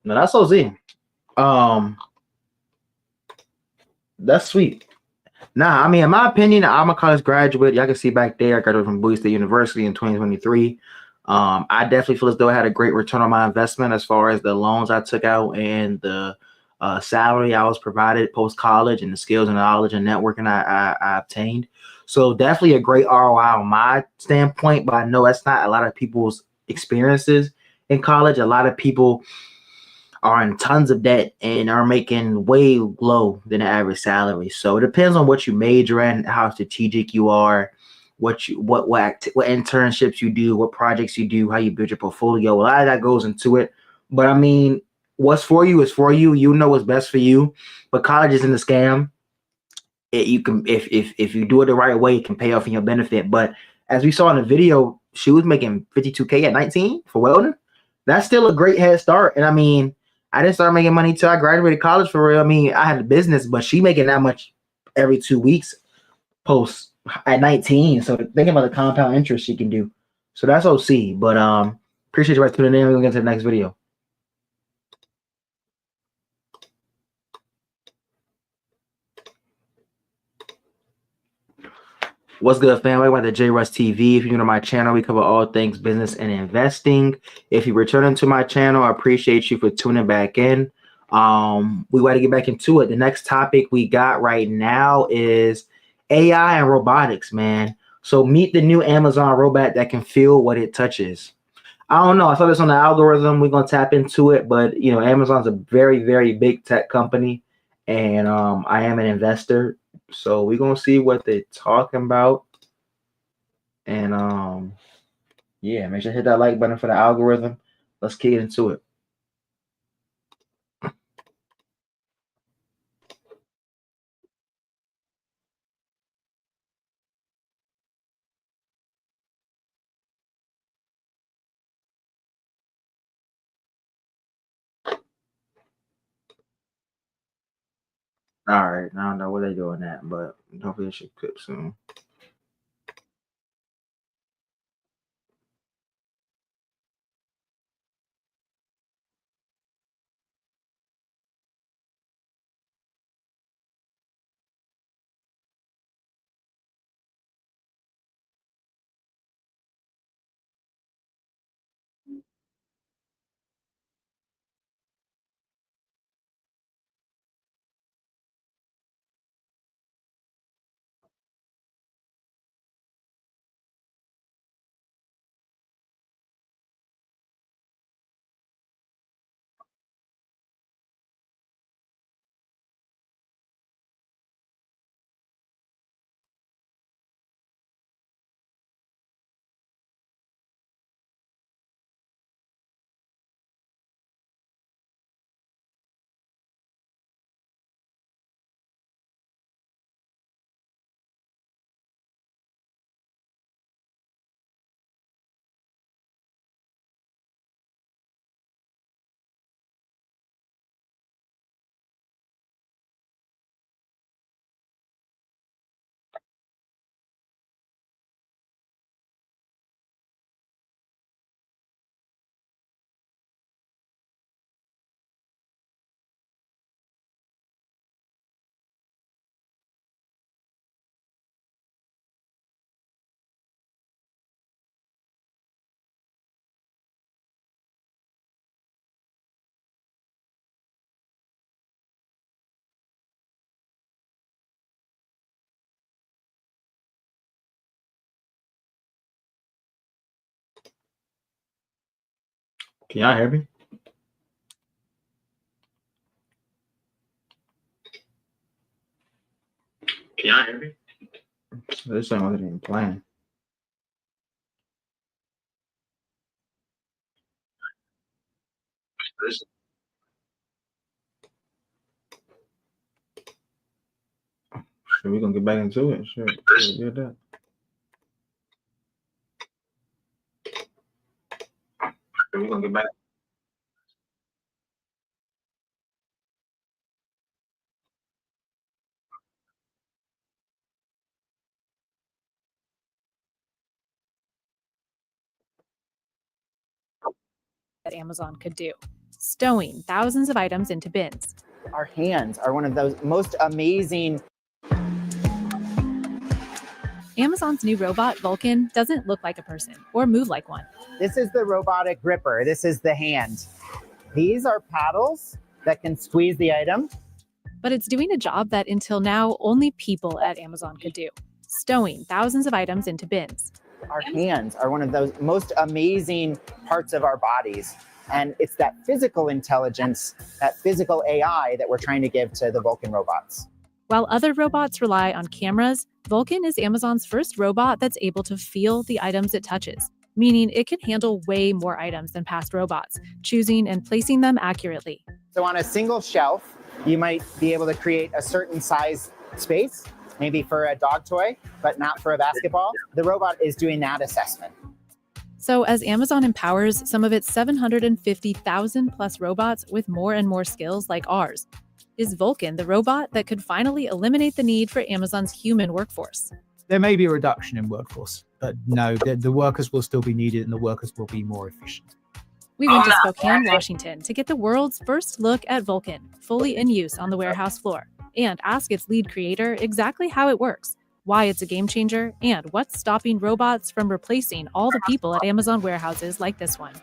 No, that's OZ. Um, that's sweet. Nah, I mean, in my opinion, I'm a college graduate. Y'all can see back there, I graduated from Bowie State University in 2023. I definitely feel as though I had a great return on my investment as far as the loans I took out and the salary I was provided post college and the skills and knowledge and networking I obtained. So definitely a great ROI on my standpoint, but I know that's not a lot of people's experiences in college. A lot of people are in tons of debt and are making way low than the average salary. So it depends on what you major in, how strategic you are, what internships you do, what projects you do, how you build your portfolio. A lot of that goes into it. But I mean, what's for you is for you. You know what's best for you. But college isn't a scam. You can if you do it the right way, it can pay off in your benefit. But as we saw in the video, she was making 52K at 19 for welding. That's still a great head start. And I mean, I didn't start making money till I graduated college for real. I mean, I had a business, but she making that much every 2 weeks post at 19. So thinking about the compound interest she can do. So that's OC. But appreciate you guys tuning in. We're gonna get to the next video. What's good, fam? Welcome back to JRuss TV. If you're new to my channel, we cover all things business and investing. If you're returning to my channel, I appreciate you for tuning back in. We got to get back into it. The next topic we got right now is AI and robotics, man. So meet the new Amazon robot that can feel what it touches. I don't know. I saw this on the algorithm. We're gonna tap into it, but you know, Amazon's a very, very big tech company, and I am an investor. So we're gonna see what they're talking about. And yeah, make sure to hit that like button for the algorithm. Let's get into it. All right, I don't know what they're doing that, but hopefully it should clip soon. Can y'all hear me? Can y'all hear me? This thing wasn't even playing. Sure, we're gonna get back into it. Sure, get that. We're gonna get back. That Amazon could do, stowing thousands of items into bins. Our hands are one of those most amazing. Amazon's new robot, Vulcan, doesn't look like a person or move like one. This is the robotic gripper. This is the hand. These are paddles that can squeeze the item. But it's doing a job that until now only people at Amazon could do, stowing thousands of items into bins. Our hands are one of those most amazing parts of our bodies. And it's that physical intelligence, that physical AI that we're trying to give to the Vulcan robots. While other robots rely on cameras, Vulcan is Amazon's first robot that's able to feel the items it touches, meaning it can handle way more items than past robots, choosing and placing them accurately. So on a single shelf, you might be able to create a certain size space, maybe for a dog toy, but not for a basketball. The robot is doing that assessment. So as Amazon empowers some of its 750,000 plus robots with more and more skills like ours, is Vulcan the robot that could finally eliminate the need for Amazon's human workforce? There may be a reduction in workforce, but no, the workers will still be needed and the workers will be more efficient. We went to Spokane, Washington to get the world's first look at Vulcan, fully in use on the warehouse floor, and ask its lead creator exactly how it works, why it's a game changer, and what's stopping robots from replacing all the people at Amazon warehouses like this one.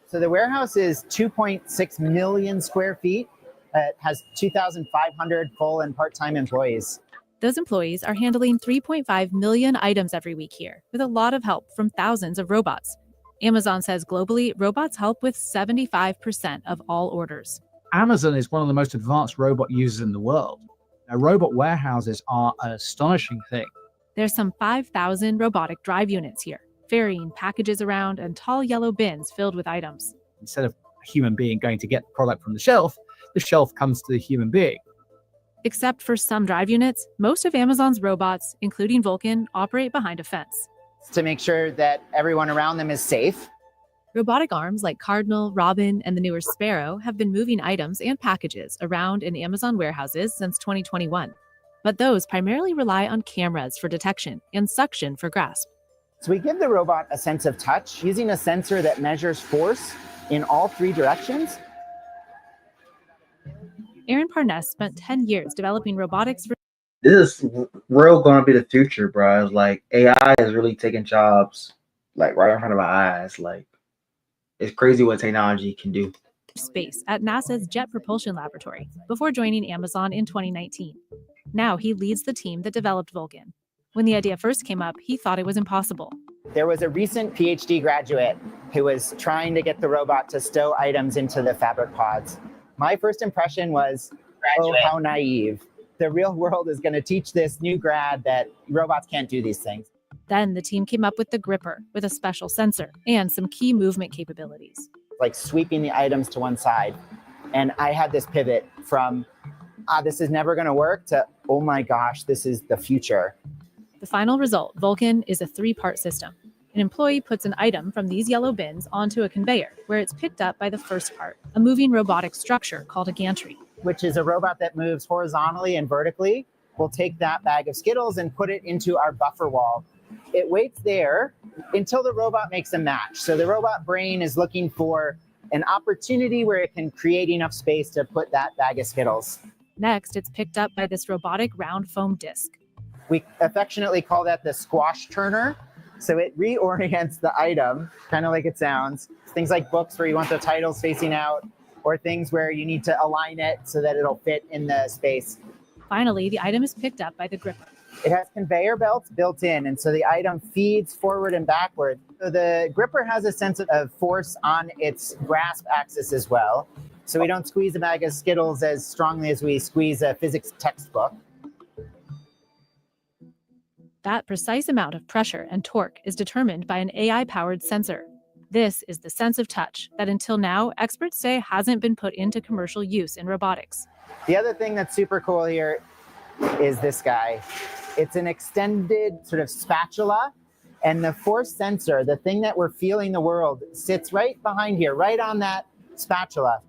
So the warehouse is 2.6 million square feet. It has 2,500 full and part-time employees. Those employees are handling 3.5 million items every week here, with a lot of help from thousands of robots. Amazon says globally, robots help with 75% of all orders. Amazon is one of the most advanced robot users in the world. Now, robot warehouses are an astonishing thing. There's some 5,000 robotic drive units here, ferrying packages around and tall yellow bins filled with items. Instead of a human being going to get the product from the shelf comes to the human being. Except for some drive units, most of Amazon's robots, including Vulcan, operate behind a fence. To make sure that everyone around them is safe. Robotic arms like Cardinal, Robin, and the newer Sparrow have been moving items and packages around in Amazon warehouses since 2021. But those primarily rely on cameras for detection and suction for grasp. So we give the robot a sense of touch using a sensor that measures force in all three directions. Aaron Parness spent 10 years developing robotics for. This is real gonna be the future, bro. It's like AI is really taking jobs like right in front of our eyes. Like it's crazy what technology can do. Space at NASA's Jet Propulsion Laboratory before joining Amazon in 2019. Now he leads the team that developed Vulcan. When the idea first came up, he thought it was impossible. There was a recent PhD graduate who was trying to get the robot to stow items into the fabric pods. My first impression was, oh, how naive. The real world is going to teach this new grad that robots can't do these things. Then the team came up with the gripper with a special sensor and some key movement capabilities. Like sweeping the items to one side. And I had this pivot from, this is never going to work to, oh my gosh, this is the future. The final result, Vulcan, is a 3-part system. An employee puts an item from these yellow bins onto a conveyor where it's picked up by the first part, a moving robotic structure called a gantry. Which is a robot that moves horizontally and vertically. We'll take that bag of Skittles and put it into our buffer wall. It waits there until the robot makes a match. So the robot brain is looking for an opportunity where it can create enough space to put that bag of Skittles. Next, it's picked up by this robotic round foam disc. We affectionately call that the squash turner. So it reorients the item, kind of like it sounds. Things like books where you want the titles facing out. or things where you need to align it so that it'll fit in the space. Finally, the item is picked up by the gripper. It has conveyor belts built in, and so the item feeds forward and backward. So the gripper has a sense of force on its grasp axis as well. So we don't squeeze a bag of Skittles as strongly as we squeeze a physics textbook. That precise amount of pressure and torque is determined by an AI-powered sensor. This is the sense of touch that until now, experts say hasn't been put into commercial use in robotics. The other thing that's super cool here is this guy. It's an extended sort of spatula, and the force sensor, the thing that we're feeling the world, sits right behind here, right on that spatula.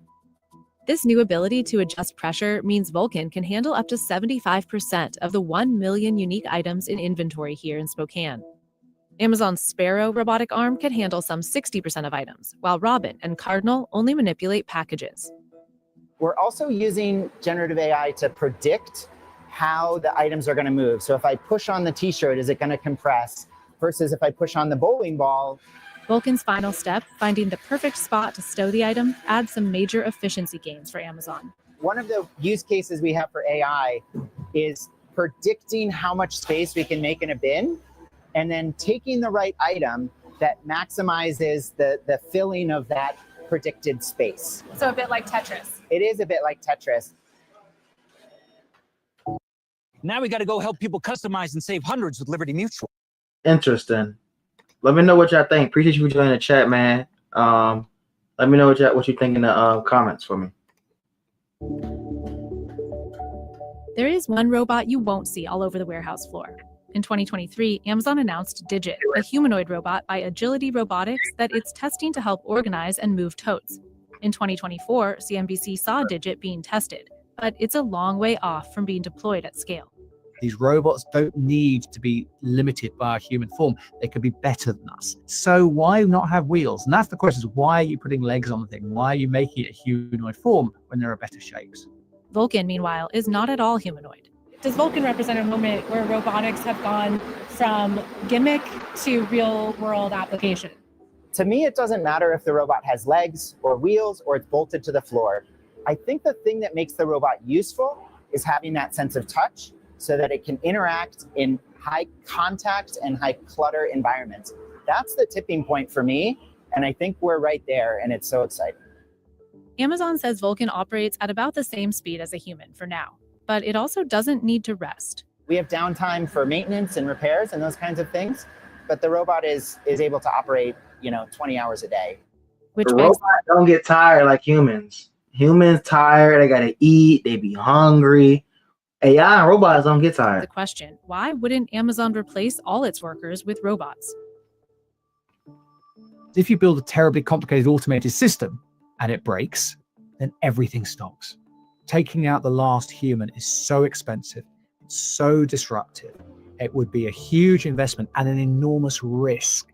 This new ability to adjust pressure means Vulcan can handle up to 75% of the 1 million unique items in inventory here in Spokane. Amazon's Sparrow robotic arm can handle some 60% of items, while Robin and Cardinal only manipulate packages. We're also using generative AI to predict how the items are going to move. So if I push on the t-shirt, is it going to compress? Versus if I push on the bowling ball. Vulcan's final step, finding the perfect spot to stow the item, adds some major efficiency gains for Amazon. One of the use cases we have for AI is predicting how much space we can make in a bin, and then taking the right item that maximizes the filling of that predicted space. So a bit like Tetris. It is a bit like Tetris. Now we got to go help people customize and save hundreds with Liberty Mutual. Interesting. Let me know what y'all think. Appreciate you for joining the chat, man. Let me know what you think in the comments for me. There is one robot you won't see all over the warehouse floor. In 2023, Amazon announced Digit, a humanoid robot by Agility Robotics that it's testing to help organize and move totes. In 2024, CNBC saw Digit being tested, but it's a long way off from being deployed at scale. These robots don't need to be limited by a human form. They can be better than us. So why not have wheels? And that's the question, is why are you putting legs on the thing? Why are you making it a humanoid form when there are better shapes? Vulcan, meanwhile, is not at all humanoid. Does Vulcan represent a moment where robotics have gone from gimmick to real-world application? To me, it doesn't matter if the robot has legs or wheels or it's bolted to the floor. I think the thing that makes the robot useful is having that sense of touch, so that it can interact in high contact and high clutter environments. That's the tipping point for me, and I think we're right there, and it's so exciting. Amazon says Vulcan operates at about the same speed as a human for now, but it also doesn't need to rest. We have downtime for maintenance and repairs and those kinds of things, but the robot is able to operate, 20 hours a day. Which The begs robots don't get tired like humans. Humans tired, they gotta eat, they be hungry. AI and robots don't get the tired. question, why wouldn't Amazon replace all its workers with robots? If you build a terribly complicated automated system and it breaks, then everything stops. Taking out the last human is so expensive, so disruptive. It would be a huge investment and an enormous risk.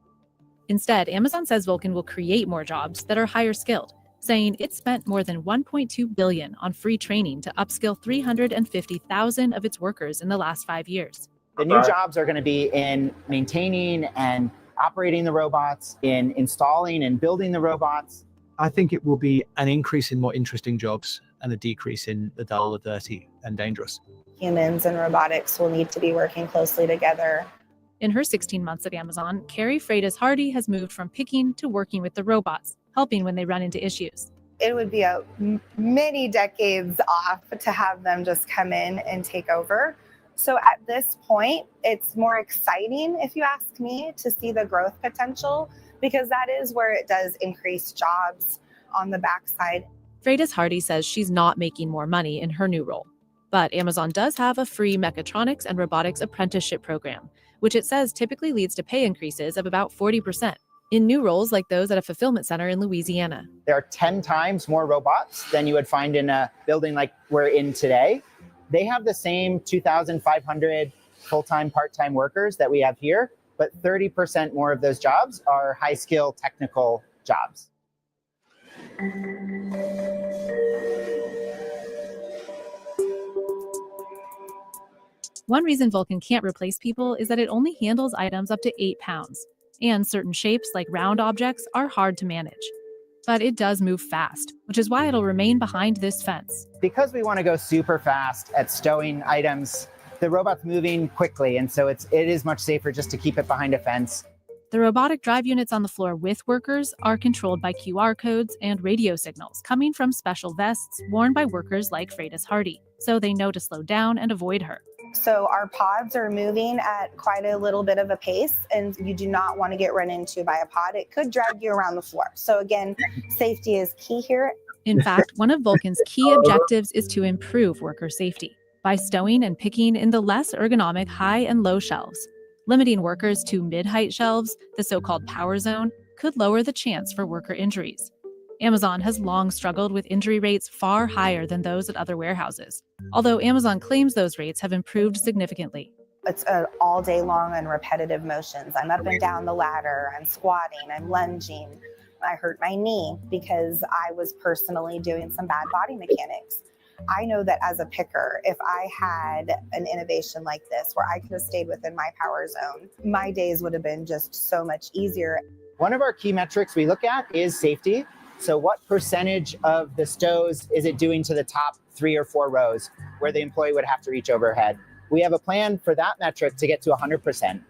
Instead, Amazon says Vulcan will create more jobs that are higher skilled, saying it spent more than $1.2 billion on free training to upskill 350,000 of its workers in the last 5 years. The new jobs are going to be in maintaining and operating the robots, in installing and building the robots. I think it will be an increase in more interesting jobs and a decrease in the dull, the dirty, and dangerous. Humans and robotics will need to be working closely together. In her 16 months at Amazon, Carrie Freitas-Hardy has moved from picking to working with the robots, helping when they run into issues. It would be many decades off to have them just come in and take over. So at this point, it's more exciting, if you ask me, to see the growth potential, because that is where it does increase jobs on the backside. Freitas-Hardy says she's not making more money in her new role. But Amazon does have a free mechatronics and robotics apprenticeship program, which it says typically leads to pay increases of about 40% in new roles like those at a fulfillment center in Louisiana. There are 10 times more robots than you would find in a building like we're in today. They have the same 2,500 full-time, part-time workers that we have here, but 30% more of those jobs are high-skill technical jobs. One reason Vulcan can't replace people is that it only handles items up to 8 pounds, and certain shapes like round objects are hard to manage. But it does move fast, which is why it'll remain behind this fence. Because we want to go super fast at stowing items, the robot's moving quickly, and so it is much safer just to keep it behind a fence. The robotic drive units on the floor with workers are controlled by QR codes and radio signals coming from special vests worn by workers like Freitas Hardy, so they know to slow down and avoid her. So our pods are moving at quite a little bit of a pace, and you do not want to get run into by a pod. It could drag you around the floor. So again, safety is key here. In fact, one of Vulcan's key objectives is to improve worker safety by stowing and picking in the less ergonomic high and low shelves. Limiting workers to mid-height shelves, the so-called power zone, could lower the chance for worker injuries. Amazon has long struggled with injury rates far higher than those at other warehouses, although Amazon claims those rates have improved significantly. It's all day long and repetitive motions. I'm up and down the ladder, I'm squatting, I'm lunging. I hurt my knee because I was personally doing some bad body mechanics. I know that as a picker, if I had an innovation like this where I could have stayed within my power zone, my days would have been just so much easier. One of our key metrics we look at is safety. So what percentage of the stows is it doing to the top 3 or 4 rows where the employee would have to reach overhead? We have a plan for that metric to get to 100%.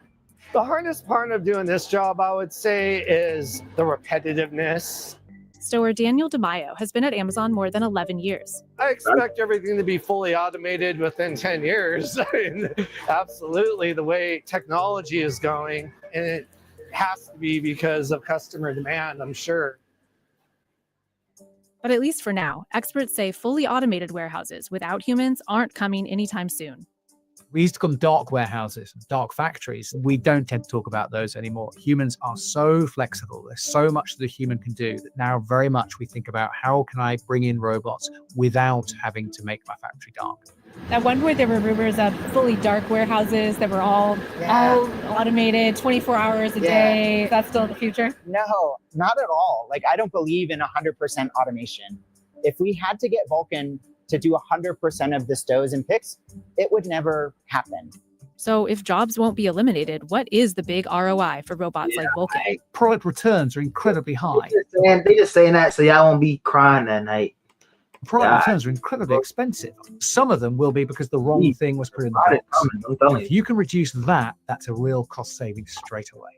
The hardest part of doing this job, I would say, is the repetitiveness. Stower Daniel DeMaio has been at Amazon more than 11 years. I expect everything to be fully automated within 10 years. I mean, absolutely, the way technology is going, and it has to be because of customer demand, I'm sure. But at least for now, experts say fully automated warehouses without humans aren't coming anytime soon. We used to call them dark warehouses, dark factories. We don't tend to talk about those anymore. Humans are so flexible. There's so much that a human can do that now very much we think about how can I bring in robots without having to make my factory dark. At one point, there were rumors of fully dark warehouses that were all automated, 24 hours a day. That's still the future? No, not at all. Like, I don't believe in 100% automation. If we had to get Vulcan to do 100% of the stows and picks, it would never happen. So if jobs won't be eliminated, what is the big ROI for robots like Vulcan? Product returns are incredibly high. They just saying that so y'all won't be crying that night. Product returns are incredibly expensive. Some of them will be because the wrong thing was put in the box. If you can reduce that, that's a real cost saving straight away.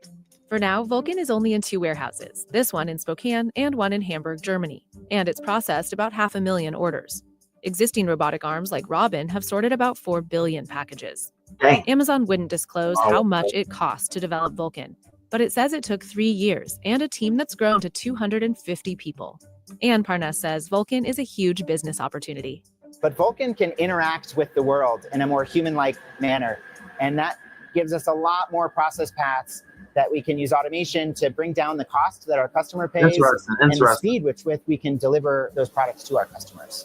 For now, Vulcan is only in 2 warehouses, this one in Spokane and one in Hamburg, Germany, and it's processed about 500,000 orders. Existing robotic arms like Robin have sorted about 4 billion packages. Dang. Amazon wouldn't disclose how much it cost to develop Vulcan, but it says it took 3 years and a team that's grown to 250 people. Ann Parness says Vulcan is a huge business opportunity. But Vulcan can interact with the world in a more human-like manner, and that gives us a lot more process paths that we can use automation to bring down the cost that our customer pays and the speed with which we can deliver those products to our customers.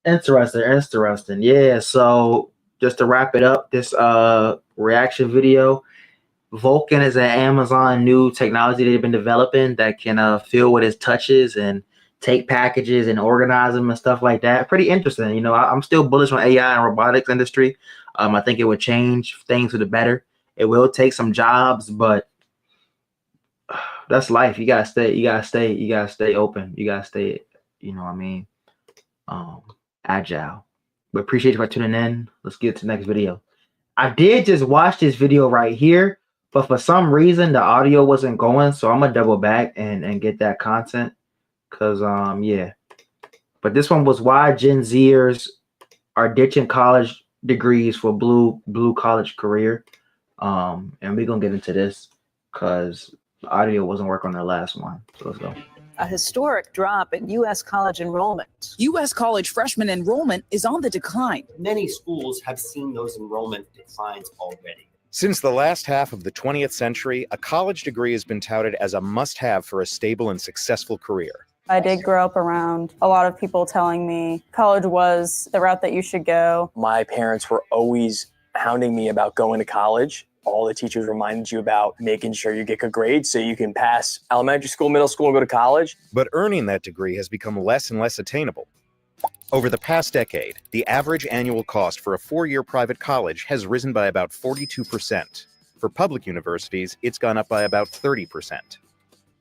Interesting. Yeah, so just to wrap it up, this reaction video, Vulcan is an Amazon new technology they've been developing that can fill with its touches and take packages and organize them and stuff like that. Pretty interesting. You know, I'm still bullish on AI and robotics industry. I think it would change things for the better. It will take some jobs, but that's life. You gotta stay open. You gotta stay, you know what I mean, agile. But appreciate you for tuning in. Let's get to the next video. I did just watch this video right here, but for some reason the audio wasn't going, so I'm gonna double back and get that content. Cause yeah. But this one was why Gen Zers are ditching college degrees for blue college career. And we're gonna get into this because the audio wasn't working on the last one. So let's go. A historic drop in U.S. college enrollment. U.S. college freshman enrollment is on the decline. Many schools have seen those enrollment declines already. Since the last half of the 20th century, a college degree has been touted as a must-have for a stable and successful career. I did grow up around a lot of people telling me college was the route that you should go. My parents were always hounding me about going to college. All the teachers reminded you about making sure you get good grades so you can pass elementary school, middle school, and go to college. But earning that degree has become less and less attainable. Over the past decade, the average annual cost for a 4-year private college has risen by about 42%. For public universities, it's gone up by about 30%.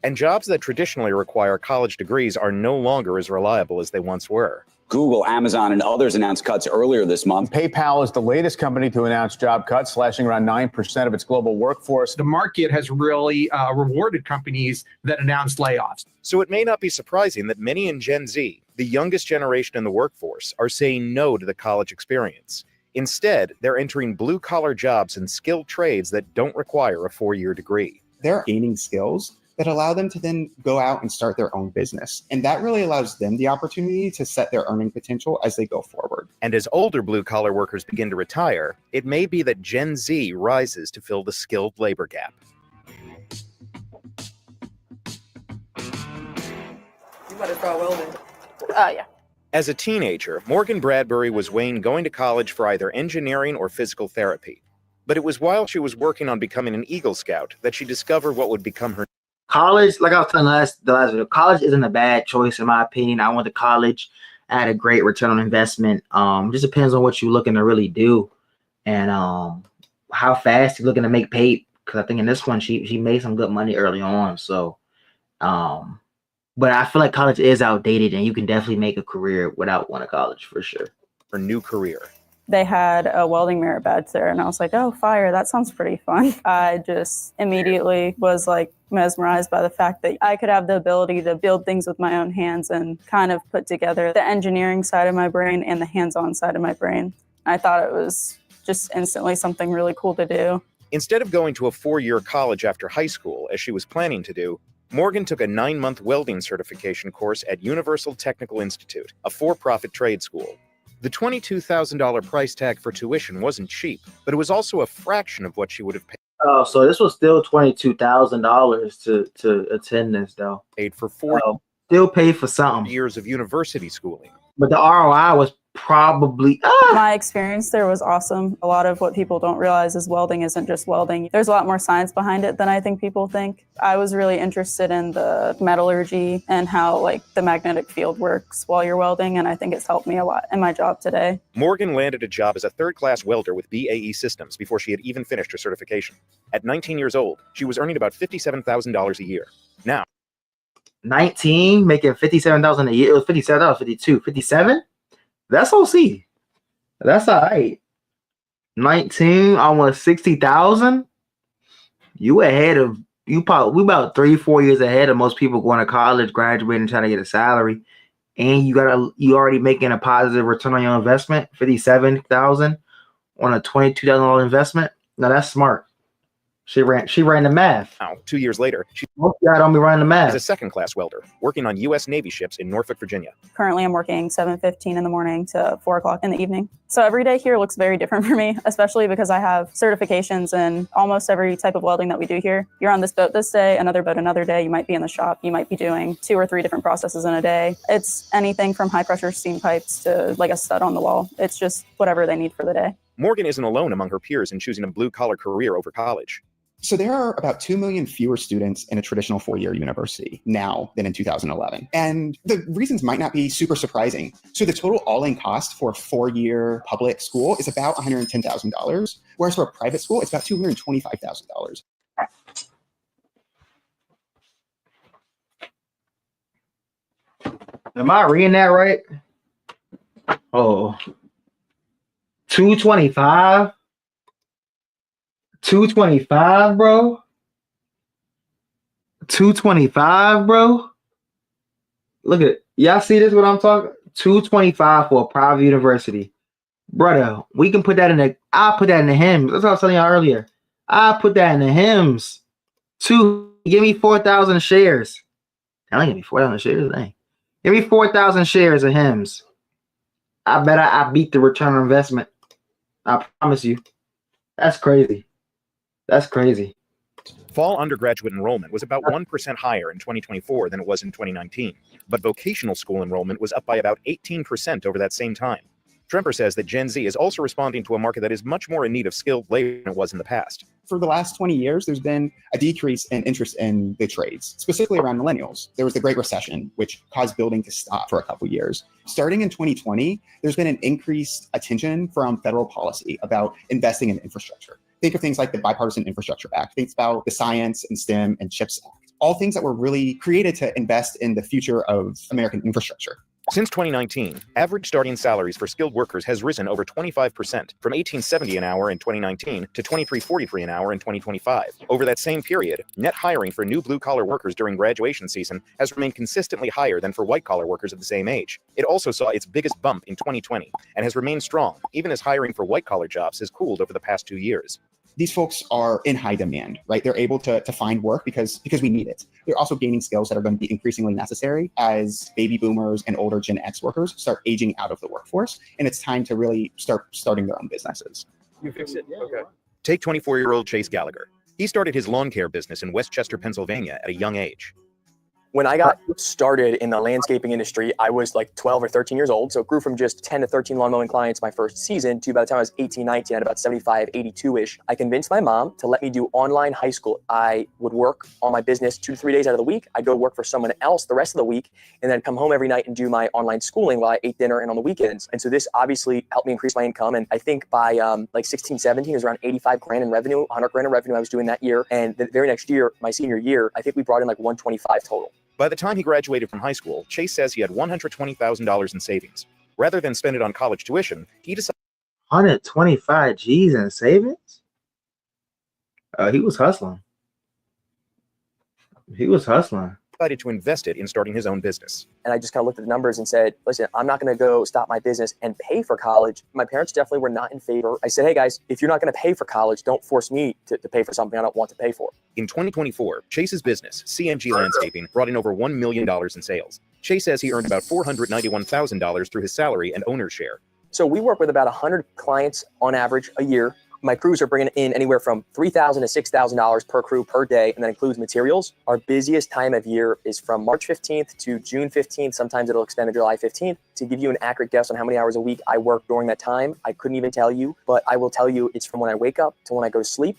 And jobs that traditionally require college degrees are no longer as reliable as they once were. Google, Amazon, and others announced cuts earlier this month. PayPal is the latest company to announce job cuts, slashing around 9% of its global workforce. The market has really rewarded companies that announced layoffs. So it may not be surprising that many in Gen Z, the youngest generation in the workforce, are saying no to the college experience. Instead, they're entering blue-collar jobs and skilled trades that don't require a 4-year degree. They're gaining skills that allow them to then go out and start their own business. And that really allows them the opportunity to set their earning potential as they go forward. And as older blue-collar workers begin to retire, it may be that Gen Z rises to fill the skilled labor gap. You better try welding. Yeah. As a teenager, Morgan Bradbury was weighing going to college for either engineering or physical therapy. But it was while she was working on becoming an Eagle Scout that she discovered what would become her. College, like I was telling the last video, college isn't a bad choice in my opinion. I went to college. I had a great return on investment. Just depends on what you're looking to really do and how fast you're looking to make paid. Because I think in this one, she made some good money early on. So, but I feel like college is outdated and you can definitely make a career without going to college for sure. Her new career. They had a welding merit badge there, and I was like, oh, fire, that sounds pretty fun. I just immediately was like mesmerized by the fact that I could have the ability to build things with my own hands and kind of put together the engineering side of my brain and the hands-on side of my brain. I thought it was just instantly something really cool to do. Instead of going to a 4-year college after high school, as she was planning to do, Morgan took a 9-month welding certification course at Universal Technical Institute, a for-profit trade school. The $22,000 price tag for tuition wasn't cheap, but it was also a fraction of what she would have paid. Oh, so this was still $22,000 to attend this, though. Paid for 4 still paid for something. years of university schooling. But the ROI was probably My experience there was awesome. A lot of what people don't realize is welding isn't just welding. There's a lot more science behind it than I think people think. I was really interested in the metallurgy and how like the magnetic field works while you're welding, and I think it's helped me a lot in my job today. Morgan landed a job as a third-class welder with BAE Systems before she had even finished her certification. At 19 years old, she was earning about $57,000 a year. Now, 19, making $57,000 a year. It was $57, 52, 57. That's OC. That's all right. 19, almost 60,000. You ahead of we about 3-4 years ahead of most people going to college, graduating, trying to get a salary, and you already making a positive return on your investment. 57,000 on a $22,000 investment. Now that's smart. She ran the math. Now, 2 years later, she don't be running the math. is a second-class welder, working on U.S. Navy ships in Norfolk, Virginia. Currently, I'm working 7:15 in the morning to 4 o'clock in the evening. So every day here looks very different for me, especially because I have certifications in almost every type of welding that we do here. You're on this boat this day, another boat another day. You might be in the shop. You might be doing 2 or 3 different processes in a day. It's anything from high-pressure steam pipes to like a stud on the wall. It's just whatever they need for the day. Morgan isn't alone among her peers in choosing a blue-collar career over college. So there are about 2 million fewer students in a traditional 4-year university now than in 2011. And the reasons might not be super surprising. So the total all-in cost for a 4-year public school is about $110,000, whereas for a private school, it's about $225,000. Am I reading that right? Oh, 225. 225, bro. 225, bro. Look at it. Y'all see this? What I'm talking? 225 for a private university, brother. We can put that in the. I'll put that in the hymns. That's what I was telling y'all earlier. I'll put that in the hymns. Give me 4,000 shares. I don't give me 4,000 shares. Dang. Give me 4,000 shares of hymns. I bet I beat the return on investment. I promise you. That's crazy. That's crazy. Fall undergraduate enrollment was about 1% higher in 2024 than it was in 2019, but vocational school enrollment was up by about 18% over that same time. Tremper says that Gen Z is also responding to a market that is much more in need of skilled labor than it was in the past. For the last 20 years, there's been a decrease in interest in the trades, specifically around millennials. There was the Great Recession, which caused building to stop for a couple years. Starting in 2020, there's been an increased attention from federal policy about investing in infrastructure. Think of things like the Bipartisan Infrastructure Act. Think about the Science and STEM and CHIPS Act. all things that were really created to invest in the future of American infrastructure. Since 2019, average starting salaries for skilled workers has risen over 25%, from $18.70 an hour in 2019 to $23.43 an hour in 2025. Over that same period, net hiring for new blue-collar workers during graduation season has remained consistently higher than for white-collar workers of the same age. It also saw its biggest bump in 2020 and has remained strong, even as hiring for white-collar jobs has cooled over the past 2 years. These folks are in high demand, right? They're able to find work because we need it. They're also gaining skills that are going to be increasingly necessary as baby boomers and older Gen X workers start aging out of the workforce. And it's time to really starting their own businesses. You fix it? Okay. Take 24-year-old Chase Gallagher. He started his lawn care business in Westchester, Pennsylvania at a young age. When I got started in the landscaping industry, I was like 12 or 13 years old. So it grew from just 10 to 13 lawn mowing clients my first season to by the time I was 18, 19, at about 75, 82-ish. I convinced my mom to let me do online high school. I would work on my business 2 to 3 days out of the week. I'd go work for someone else the rest of the week, and then come home every night and do my online schooling while I ate dinner and on the weekends. And so this obviously helped me increase my income. And I think by like 16, 17, it was around 85 grand in revenue, 100 grand in revenue I was doing that year. And the very next year, my senior year, I think we brought in like 125 total. By the time he graduated from high school, Chase says he had $120,000 in savings. Rather than spend it on college tuition, he decided 125 G's in savings. He was hustling. to invest it in starting his own business. And I just kind of looked at the numbers and said, listen, I'm not going to go stop my business and pay for college. My parents definitely were not in favor. I said, hey guys, if you're not going to pay for college, don't force me to pay for something I don't want to pay for. In 2024, Chase's business, CMG Landscaping, brought in over $1 million in sales. Chase says he earned about $491,000 through his salary and owner's share. So we work with about 100 clients on average a year. My crews are bringing in anywhere from $3,000 to $6,000 per crew per day, and that includes materials. Our busiest time of year is from March 15th to June 15th. Sometimes it'll extend to July 15th. To give you an accurate guess on how many hours a week I work during that time, I couldn't even tell you, but I will tell you it's from when I wake up to when I go to sleep.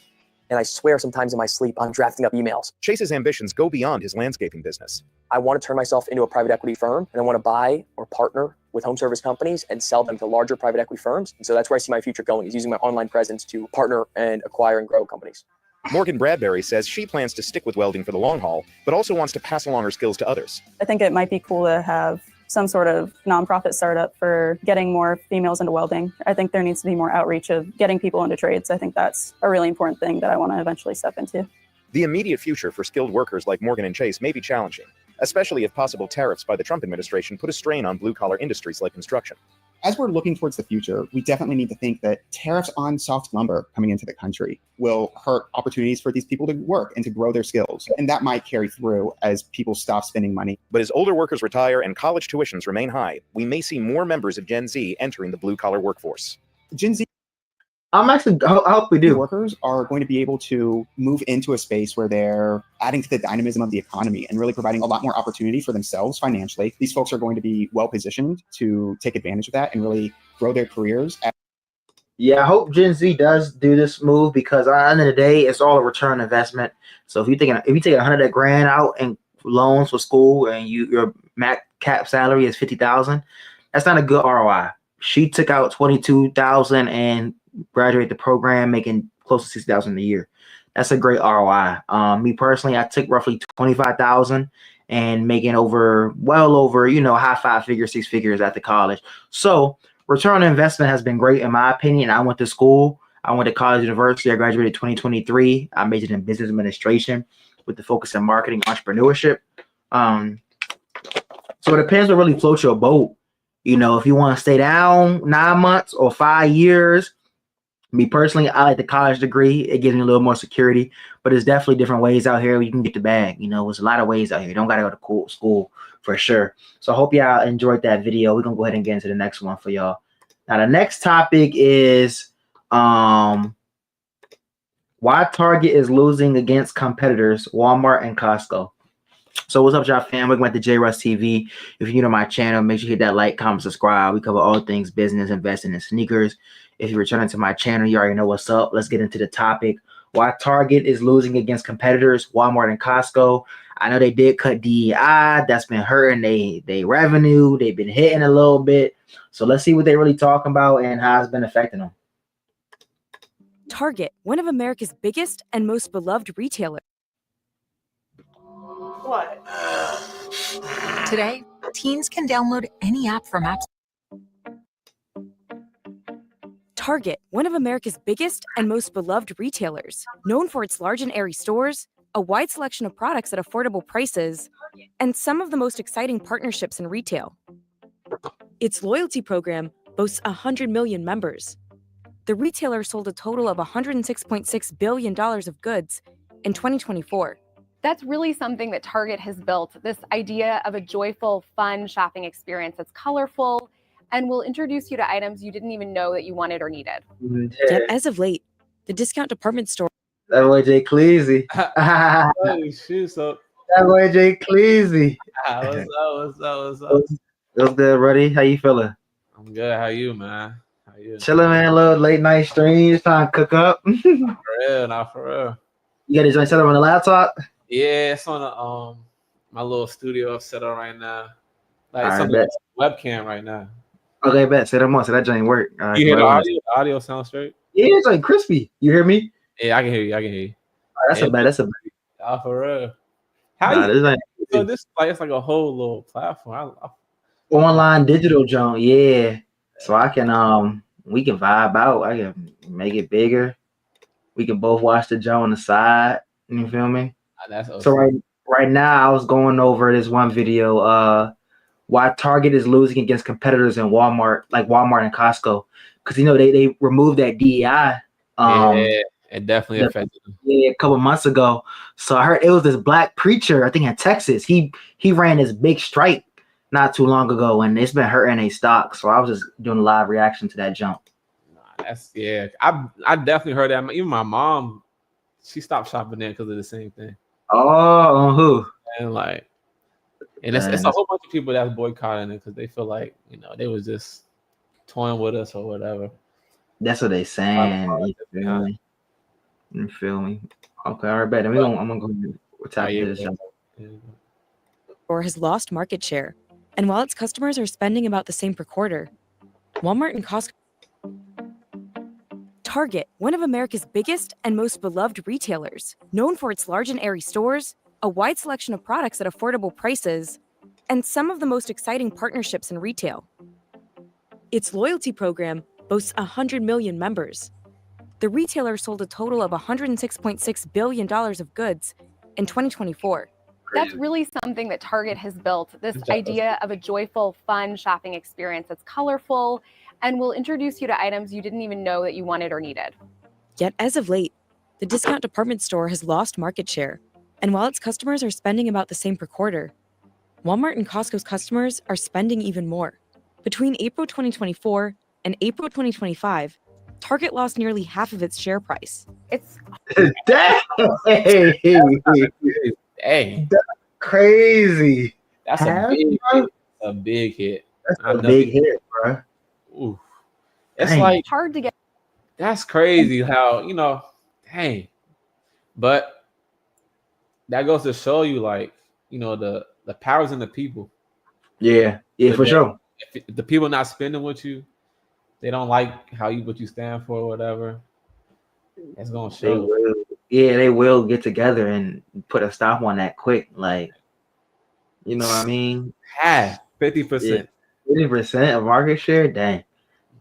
And I swear sometimes in my sleep, I'm drafting up emails. Chase's ambitions go beyond his landscaping business. I want to turn myself into a private equity firm, and I want to buy or partner with home service companies and sell them to larger private equity firms. And so that's where I see my future going, is using my online presence to partner and acquire and grow companies. Morgan Bradbury says she plans to stick with welding for the long haul, but also wants to pass along her skills to others. I think it might be cool to have some sort of nonprofit startup for getting more females into welding. I think there needs to be more outreach of getting people into trades. I think that's a really important thing that I want to eventually step into. The immediate future for skilled workers like Morgan and Chase may be challenging, especially if possible tariffs by the Trump administration put a strain on blue-collar industries like construction. As we're looking towards the future, we definitely need to think that tariffs on soft lumber coming into the country will hurt opportunities for these people to work and to grow their skills. And that might carry through as people stop spending money. But as older workers retire and college tuitions remain high, we may see more members of Gen Z entering the blue-collar workforce. Gen Z I hope we do. Workers are going to be able to move into a space where they're adding to the dynamism of the economy and really providing a lot more opportunity for themselves financially. These folks are going to be well positioned to take advantage of that and really grow their careers. Yeah, I hope Gen Z does do this move, because at the end of the day, it's all a return investment. So if you take $100 grand out in loans for school and your max cap salary is $50,000, that's not a good ROI. She took out $22,000 and graduate the program making close to $60,000 a year. That's a great ROI. Me personally, I took roughly $25,000 and making well over, high 5 figures, 6 figures after college. So return on investment has been great in my opinion. I went to school. I went to college university. I graduated 2023. I majored in business administration with the focus on marketing, entrepreneurship. So it depends what really floats your boat. If you want to stay down 9 months or 5 years. Me personally, I like the college degree. It gives me a little more security, but there's definitely different ways out here where you can get the bag. There's a lot of ways out here. You don't got to go to school for sure. So I hope y'all enjoyed that video. We're going to go ahead and get into the next one for y'all. Now, the next topic is why Target is losing against competitors, Walmart and Costco. So what's up, y'all fam? Welcome back to JRuss TV. If you're new to my channel, make sure you hit that like, comment, subscribe. We cover all things business, investing, and sneakers. If you're returning to my channel, you already know what's up. Let's get into the topic. Why Target is losing against competitors, Walmart and Costco. I know they did cut DEI. That's been hurting they revenue. They've been hitting a little bit. So let's see what they're really talking about and how it's been affecting them. Target, one of America's biggest and most beloved retailers. What? Today, teens can download any app from App Target, one of America's biggest and most beloved retailers, known for its large and airy stores, a wide selection of products at affordable prices, and some of the most exciting partnerships in retail. Its loyalty program boasts 100 million members. The retailer sold a total of $106.6 billion of goods in 2024. That's really something that Target has built, this idea of a joyful, fun shopping experience that's colorful and will introduce you to items you didn't even know that you wanted or needed. Yet as of late, the discount department store. That boy Jay Cleasy. Holy shit, so. That boy Jay Cleasy. What's up? What's good, buddy? How you feeling? I'm good. How you, man? How you? Chilling, man. Little late night streams, trying to cook up. For real, not for real. You got this joint set up on the laptop? Yeah, it's on a, my little studio set up right now. Like it's Alright, on the webcam right now. Okay, bet. Set them on. So that joint work. All right, You hear the well, audio? The audio sounds straight? Yeah, it's like crispy. You hear me? Yeah, I can hear you. I can hear you. That's a bad. That's a bad. Oh, for real. How Nah, you? this ain't- So this like it's like a whole little platform. Online digital joint. Yeah. So I can we can vibe out. I can make it bigger. We can both watch the joint on the side. You feel me? That's So awesome. right now I was going over this one video. Why Target is losing against competitors in Walmart, like Walmart and Costco, because they removed that DEI. Yeah, it definitely affected them. Yeah, a couple months ago. So I heard it was this black preacher, I think in Texas. He ran this big strike not too long ago, and it's been hurting a stock. So I was just doing a live reaction to that jump. That's I definitely heard that. Even my mom, she stopped shopping there because of the same thing. Oh, who? And like, and it's a whole bunch of people that's boycotting it because they feel like they was just toying with us or whatever. That's what they saying. You feel me? Okay, all right, bet. I'm gonna go tap into this jump. Or has lost market share. And while its customers are spending about the same per quarter, Walmart and Costco. Target, one of America's biggest and most beloved retailers, known for its large and airy stores, a wide selection of products at affordable prices, and some of the most exciting partnerships in retail. Its loyalty program boasts 100 million members. The retailer sold a total of $106.6 billion of goods in 2024. That's really something that Target has built, this idea of a joyful, fun shopping experience that's colorful and will introduce you to items you didn't even know that you wanted or needed. Yet as of late, the discount department store has lost market share. And while its customers are spending about the same per quarter, Walmart and Costco's customers are spending even more. Between April 2024 and April 2025, Target lost nearly half of its share price. It's Hey, that's crazy. That's a big hit. A big hit. That's a big hit, bro. Ooh. It's Dang. like It's hard to get. that's crazy how dang. But that goes to show you the powers in the people. Yeah, for sure. If the people not spending with you, they don't like what you stand for or whatever. It's gonna show. They will get together and put a stop on that quick. Like, you know what I mean? 50%. 50% of market share? Dang.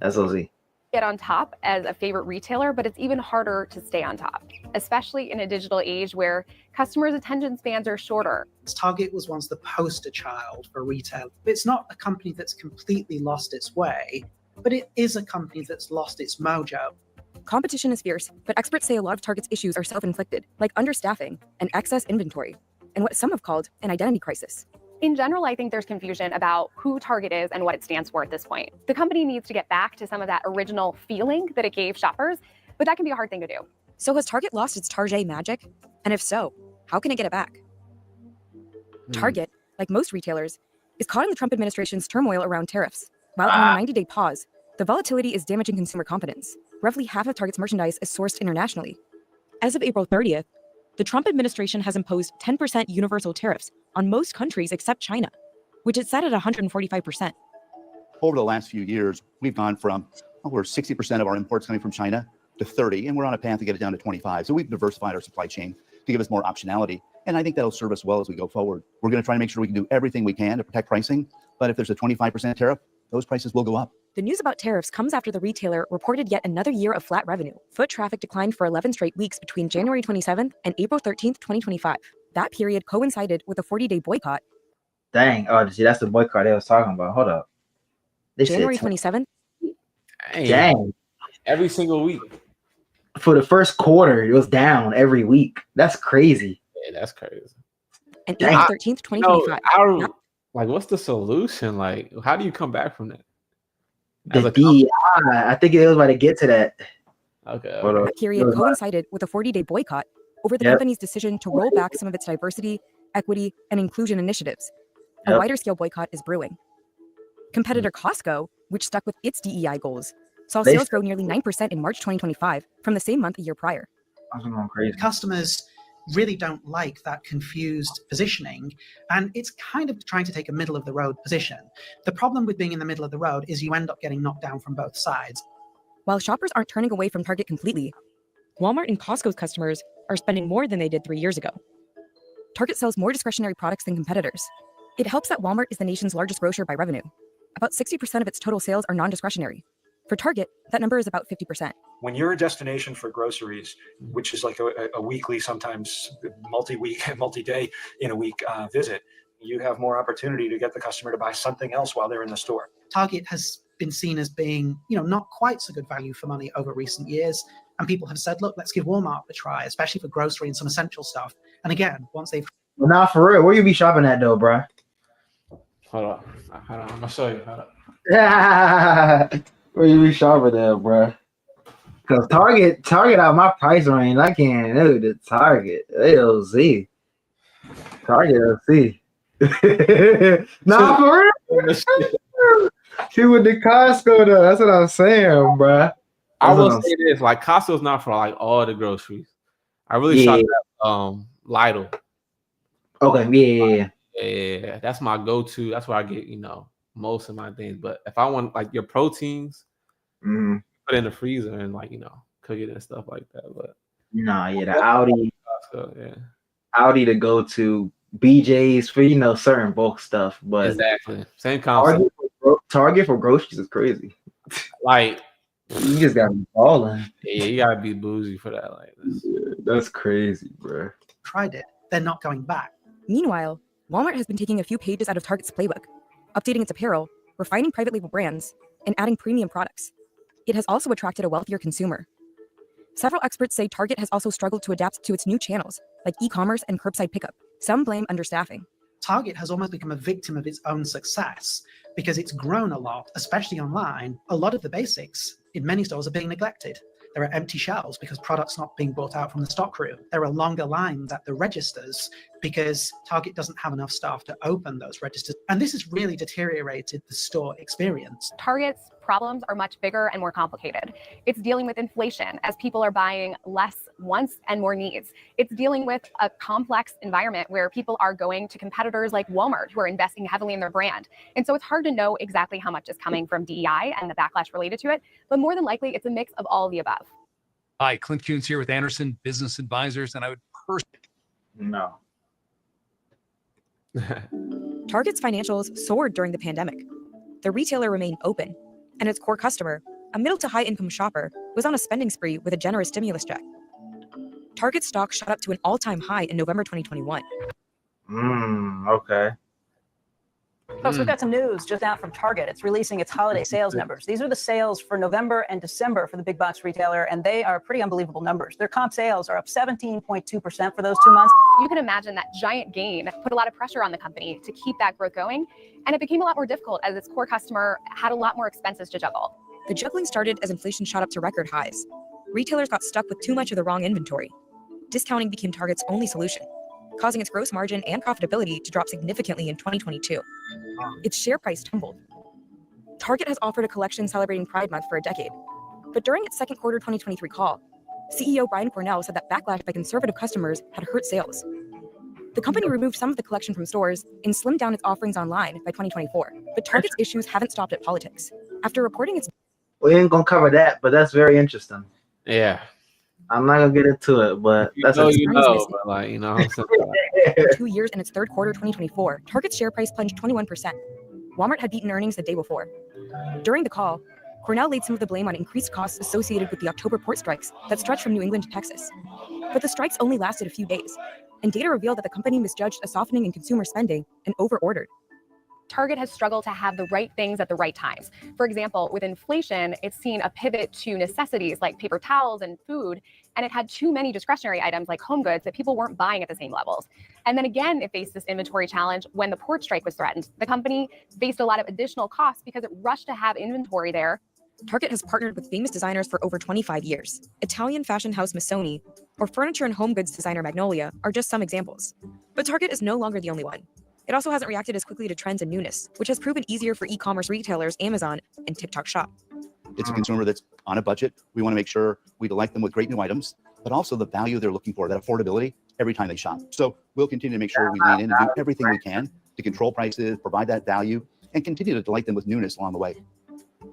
That's OZ. Get on top as a favorite retailer, but it's even harder to stay on top, especially in a digital age where customers' attention spans are shorter. Target was once the poster child for retail. It's not a company that's completely lost its way, but it is a company that's lost its mojo. Competition is fierce, but experts say a lot of Target's issues are self-inflicted, like understaffing and excess inventory, and what some have called an identity crisis. In general, I think there's confusion about who Target is and what it stands for at this point. The company needs to get back to some of that original feeling that it gave shoppers, but that can be a hard thing to do. So has Target lost its Target magic? And if so, how can it get it back? Target, like most retailers, is caught in the Trump administration's turmoil around tariffs. While on a 90-day pause, the volatility is damaging consumer confidence. Roughly half of Target's merchandise is sourced internationally. As of April 30th, the Trump administration has imposed 10% universal tariffs on most countries except China, which is set at 145%. Over the last few years, we've gone from where 60% of our imports coming from China to 30, and we're on a path to get it down to 25. So we've diversified our supply chain. to give us more optionality. And I think that'll serve us well as we go forward. We're going to try to make sure we can do everything we can to protect pricing. But if there's a 25% tariff, those prices will go up. The news about tariffs comes after the retailer reported yet another year of flat revenue. Foot traffic declined for 11 straight weeks between January 27th and April 13th, 2025. That period coincided with a 40-day boycott. Dang. Oh, see, that's the boycott they was talking about. Hold up. They January said 27th. Dang. Every single week. For the first quarter, it was down every week. That's crazy. Yeah, that's crazy. And April 13th, 2025. Like, what's the solution? Like, how do you come back from that? The DEI, I think it was about to get to that. Okay. That period coincided with a 40-day boycott over the company's decision to roll back some of its diversity, equity, and inclusion initiatives. A wider scale boycott is brewing. Competitor Costco, which stuck with its DEI goals, saw sales grow nearly 9% in March 2025 from the same month a year prior. I'm going crazy. Customers really don't like that confused positioning, and it's kind of trying to take a middle of the road position. The problem with being in the middle of the road is you end up getting knocked down from both sides. While shoppers aren't turning away from Target completely, Walmart and Costco's customers are spending more than they did 3 years ago. Target sells more discretionary products than competitors. It helps that Walmart is the nation's largest grocer by revenue. About 60% of its total sales are non-discretionary. For Target, that number is about 50%. When you're a destination for groceries, which is like a weekly, sometimes multi-week, multi-day in a week visit, you have more opportunity to get the customer to buy something else while they're in the store. Target has been seen as being, not quite so good value for money over recent years. And people have said, look, let's give Walmart a try, especially for grocery and some essential stuff. And again, once they've... Well, nah, for real, where you be shopping at though, bro? Hold on. I'm going to show you. Hold on. Where you be shopping at, bro? Because Target out my price range. I can't do the Target. LZ. Target LC. Nah, for real. She with the Costco though. That's what I'm saying, bro. I will say this: like Costco's not for like all the groceries. I really shop at Lidl. Okay, yeah. That's my go-to. That's where I get most of my things. But if I want like your proteins, put it in the freezer and cook it and stuff like that. But the Audi, Costco, Audi to go to, BJ's for certain bulk stuff. But exactly same concept. Target for groceries is crazy. Like you just gotta be balling. Yeah, you gotta be bougie for that. Like that's crazy, bro. Tried it. They're not going back. Meanwhile, Walmart has been taking a few pages out of Target's playbook, updating its apparel, refining private label brands, and adding premium products. It has also attracted a wealthier consumer. Several experts say Target has also struggled to adapt to its new channels, like e-commerce and curbside pickup. Some blame understaffing. Target has almost become a victim of its own success because it's grown a lot, especially online. A lot of the basics in many stores are being neglected. There are empty shelves because products not being brought out from the stock room. There are longer lines at the registers because Target doesn't have enough staff to open those registers. And this has really deteriorated the store experience. Target's problems are much bigger and more complicated. It's dealing with inflation as people are buying less wants and more needs. It's dealing with a complex environment where people are going to competitors like Walmart who are investing heavily in their brand. And so it's hard to know exactly how much is coming from DEI and the backlash related to it, but more than likely it's a mix of all of the above. Hi, Clint Kuhns here with Anderson Business Advisors, and I would No. Target's financials soared during the pandemic. The retailer remained open, and its core customer, a middle to high income shopper, was on a spending spree with a generous stimulus check. Target stock shot up to an all-time high in November 2021. Okay. Folks, we've got some news just out from Target. It's releasing its holiday sales numbers. These are the sales for November and December for the big box retailer, and they are pretty unbelievable numbers. Their comp sales are up 17.2% for those 2 months. You can imagine that giant gain put a lot of pressure on the company to keep that growth going, and it became a lot more difficult as its core customer had a lot more expenses to juggle. The juggling started as inflation shot up to record highs. Retailers got stuck with too much of the wrong inventory. Discounting became Target's only solution, causing its gross margin and profitability to drop significantly in 2022. Its share price tumbled. Target has offered a collection celebrating Pride Month for a decade, but during its second quarter 2023 call, CEO Brian Cornell said that backlash by conservative customers had hurt sales. The company removed some of the collection from stores and slimmed down its offerings online by 2024, but Target's issues haven't stopped at politics. After reporting its... We ain't gonna cover that, but that's very interesting. Yeah. I'm not gonna get into it, but that's a you know, but like, you know what I'm saying? For 2 years in its third quarter 2024, Target's share price plunged 21%. Walmart had beaten earnings the day before. During the call, Cornell laid some of the blame on increased costs associated with the October port strikes that stretched from New England to Texas. But the strikes only lasted a few days, and data revealed that the company misjudged a softening in consumer spending and over-ordered. Target has struggled to have the right things at the right times. For example, with inflation, it's seen a pivot to necessities like paper towels and food, and it had too many discretionary items like home goods that people weren't buying at the same levels. And then again, it faced this inventory challenge when the port strike was threatened. The company faced a lot of additional costs because it rushed to have inventory there. Target has partnered with famous designers for over 25 years. Italian fashion house Missoni or furniture and home goods designer Magnolia are just some examples. But Target is no longer the only one. It also hasn't reacted as quickly to trends and newness, which has proven easier for e-commerce retailers Amazon and TikTok Shop. It's a consumer that's on a budget. We want to make sure we delight them with great new items, but also the value they're looking for, that affordability every time they shop. So we'll continue to make sure we lean in and do everything we can to control prices, provide that value, and continue to delight them with newness along the way.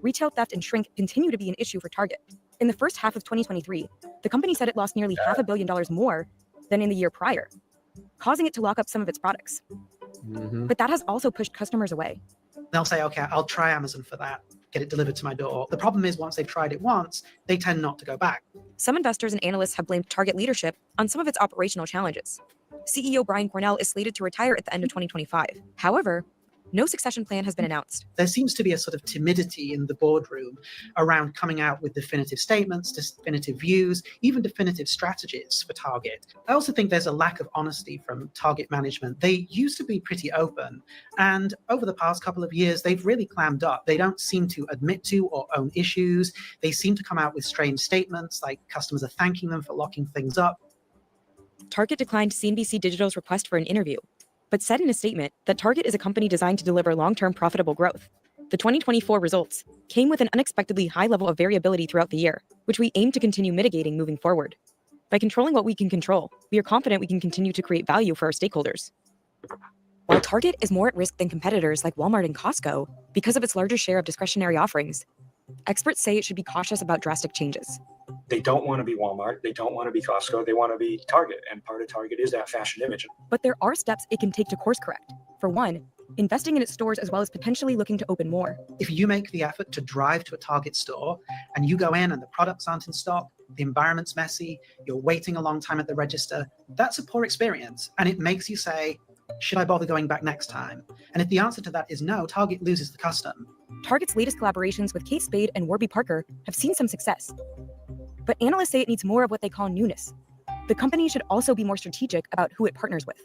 Retail theft and shrink continue to be an issue for Target. In the first half of 2023, the company said it lost nearly $500 million more than in the year prior, causing it to lock up some of its products. But that has also pushed customers away. They'll say, okay, I'll try Amazon for that, get it delivered to my door. The problem is once they've tried it once, they tend not to go back. Some investors and analysts have blamed Target leadership on some of its operational challenges. CEO Brian Cornell is slated to retire at the end of 2025. However, no succession plan has been announced. There seems to be a sort of timidity in the boardroom around coming out with definitive statements, definitive views, even definitive strategies for Target. I also think there's a lack of honesty from Target management. They used to be pretty open, and over the past couple of years, they've really clammed up. They don't seem to admit to or own issues. They seem to come out with strange statements, like customers are thanking them for locking things up. Target declined CNBC Digital's request for an interview, but said in a statement that Target is a company designed to deliver long-term profitable growth. The 2024 results came with an unexpectedly high level of variability throughout the year, which we aim to continue mitigating moving forward. By controlling what we can control, we are confident we can continue to create value for our stakeholders. While Target is more at risk than competitors like Walmart and Costco because of its larger share of discretionary offerings, experts say it should be cautious about drastic changes. They don't want to be Walmart. They don't want to be Costco. They want to be Target. And part of Target is that fashion image. But there are steps it can take to course correct. For one, investing in its stores as well as potentially looking to open more. If you make the effort to drive to a Target store and you go in and the products aren't in stock, the environment's messy, you're waiting a long time at the register, that's a poor experience. And it makes you say, should I bother going back next time? And if the answer to that is no, Target loses the custom. Target's latest collaborations with Kate Spade and Warby Parker have seen some success. But analysts say it needs more of what they call newness. The company should also be more strategic about who it partners with.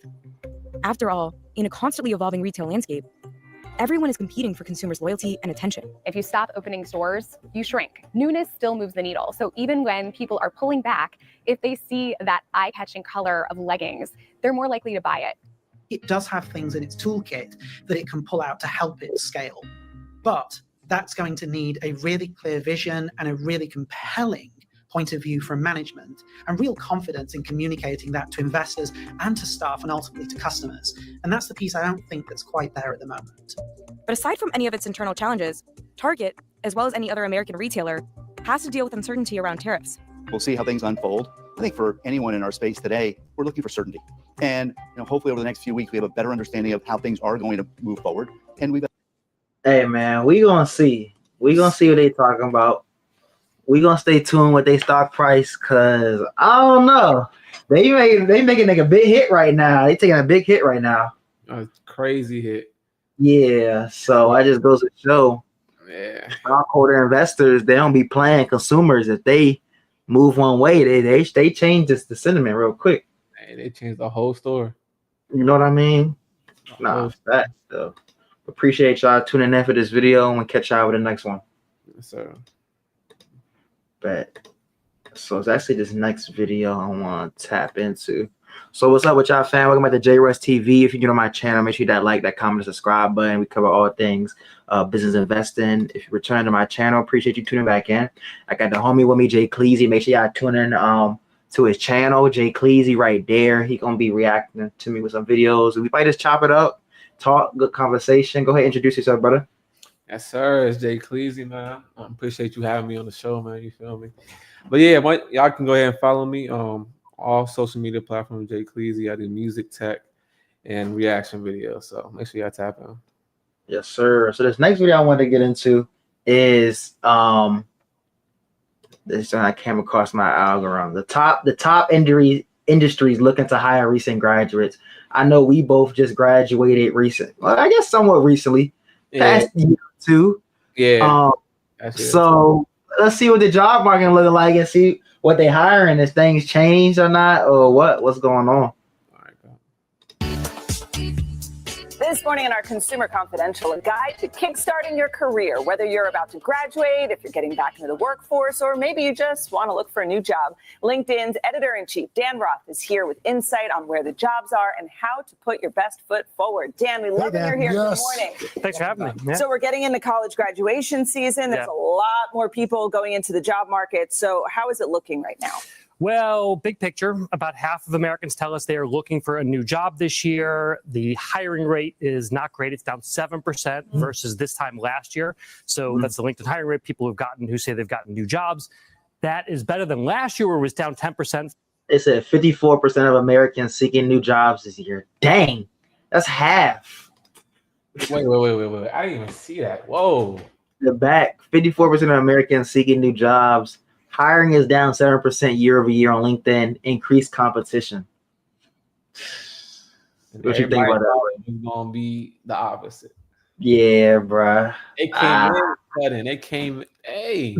After all, in a constantly evolving retail landscape, everyone is competing for consumers' loyalty and attention. If you stop opening stores, you shrink. Newness still moves the needle. So even when people are pulling back, if they see that eye-catching color of leggings, they're more likely to buy it. It does have things in its toolkit that it can pull out to help it scale. But that's going to need a really clear vision and a really compelling point of view from management and real confidence in communicating that to investors and to staff and ultimately to customers. And that's the piece I don't think that's quite there at the moment. But aside from any of its internal challenges, Target, as well as any other American retailer, has to deal with uncertainty around tariffs. We'll see how things unfold. I think for anyone in our space today, we're looking for certainty. And hopefully over the next few weeks, we have a better understanding of how things are going to move forward. And hey man, we gonna see. We gonna see what they talking about. We gonna stay tuned with their stock price, cause I don't know. They making like a big hit right now. They taking a big hit right now. A crazy hit. Yeah. So I just goes to show. Yeah. Stockholder investors, they don't be playing consumers. If they move one way, they change the sentiment real quick. Hey, they changed the whole store. You know what I mean? Nah, that's though. Appreciate y'all tuning in for this video and catch y'all with the next one. Yes, sir. But so it's actually this next video I want to tap into. So what's up with y'all, fam? Welcome back to JRuss TV. If you're new to my channel, make sure you hit that like, that comment, and subscribe button. We cover all things business investing. If you return to my channel, appreciate you tuning back in. I got the homie with me, Jay Cleasy. Make sure y'all tune in to his channel, Jay Cleasy, right there. He gonna be reacting to me with some videos. We might just chop it up, talk, good conversation. Go ahead, introduce yourself, brother. Yes, sir. It's Jay Cleasy, man. I appreciate you having me on the show, man. You feel me? But yeah, y'all can go ahead and follow me on all social media platforms. Jay Cleasy. I do music, tech, and reaction videos. So make sure y'all tap in. Yes, sir. So this next video I wanted to get into is this I came across my algorithm. The top industries looking to hire recent graduates. I know we both just graduated well, I guess somewhat recently. Past year or two. Yeah. So let's see what the job market looking like and see what they hiring. If things changed or not, or what's going on. This morning in our Consumer Confidential, a guide to kickstarting your career, whether you're about to graduate, if you're getting back into the workforce, or maybe you just want to look for a new job. LinkedIn's editor-in-chief, Dan Roth, is here with insight on where the jobs are and how to put your best foot forward. Dan, we love that you're here. Good morning. Thanks for having me. Yeah. So we're getting into college graduation season. There's a lot more people going into the job market. So how is it looking right now? Well, big picture, about half of Americans tell us they are looking for a new job this year. The hiring rate is not great. It's down 7% versus this time last year. So that's the LinkedIn hiring rate, people who say they've gotten new jobs. That is better than last year, where it was down 10%. It said 54% of Americans seeking new jobs this year. Dang, that's half. Wait. I didn't even see that. Whoa. The back, 54% of Americans seeking new jobs. Hiring is down 7% year over year on LinkedIn. Increased competition. What you think about that? It's gonna be the opposite. Yeah, bruh. It came in sudden. It came. Hey.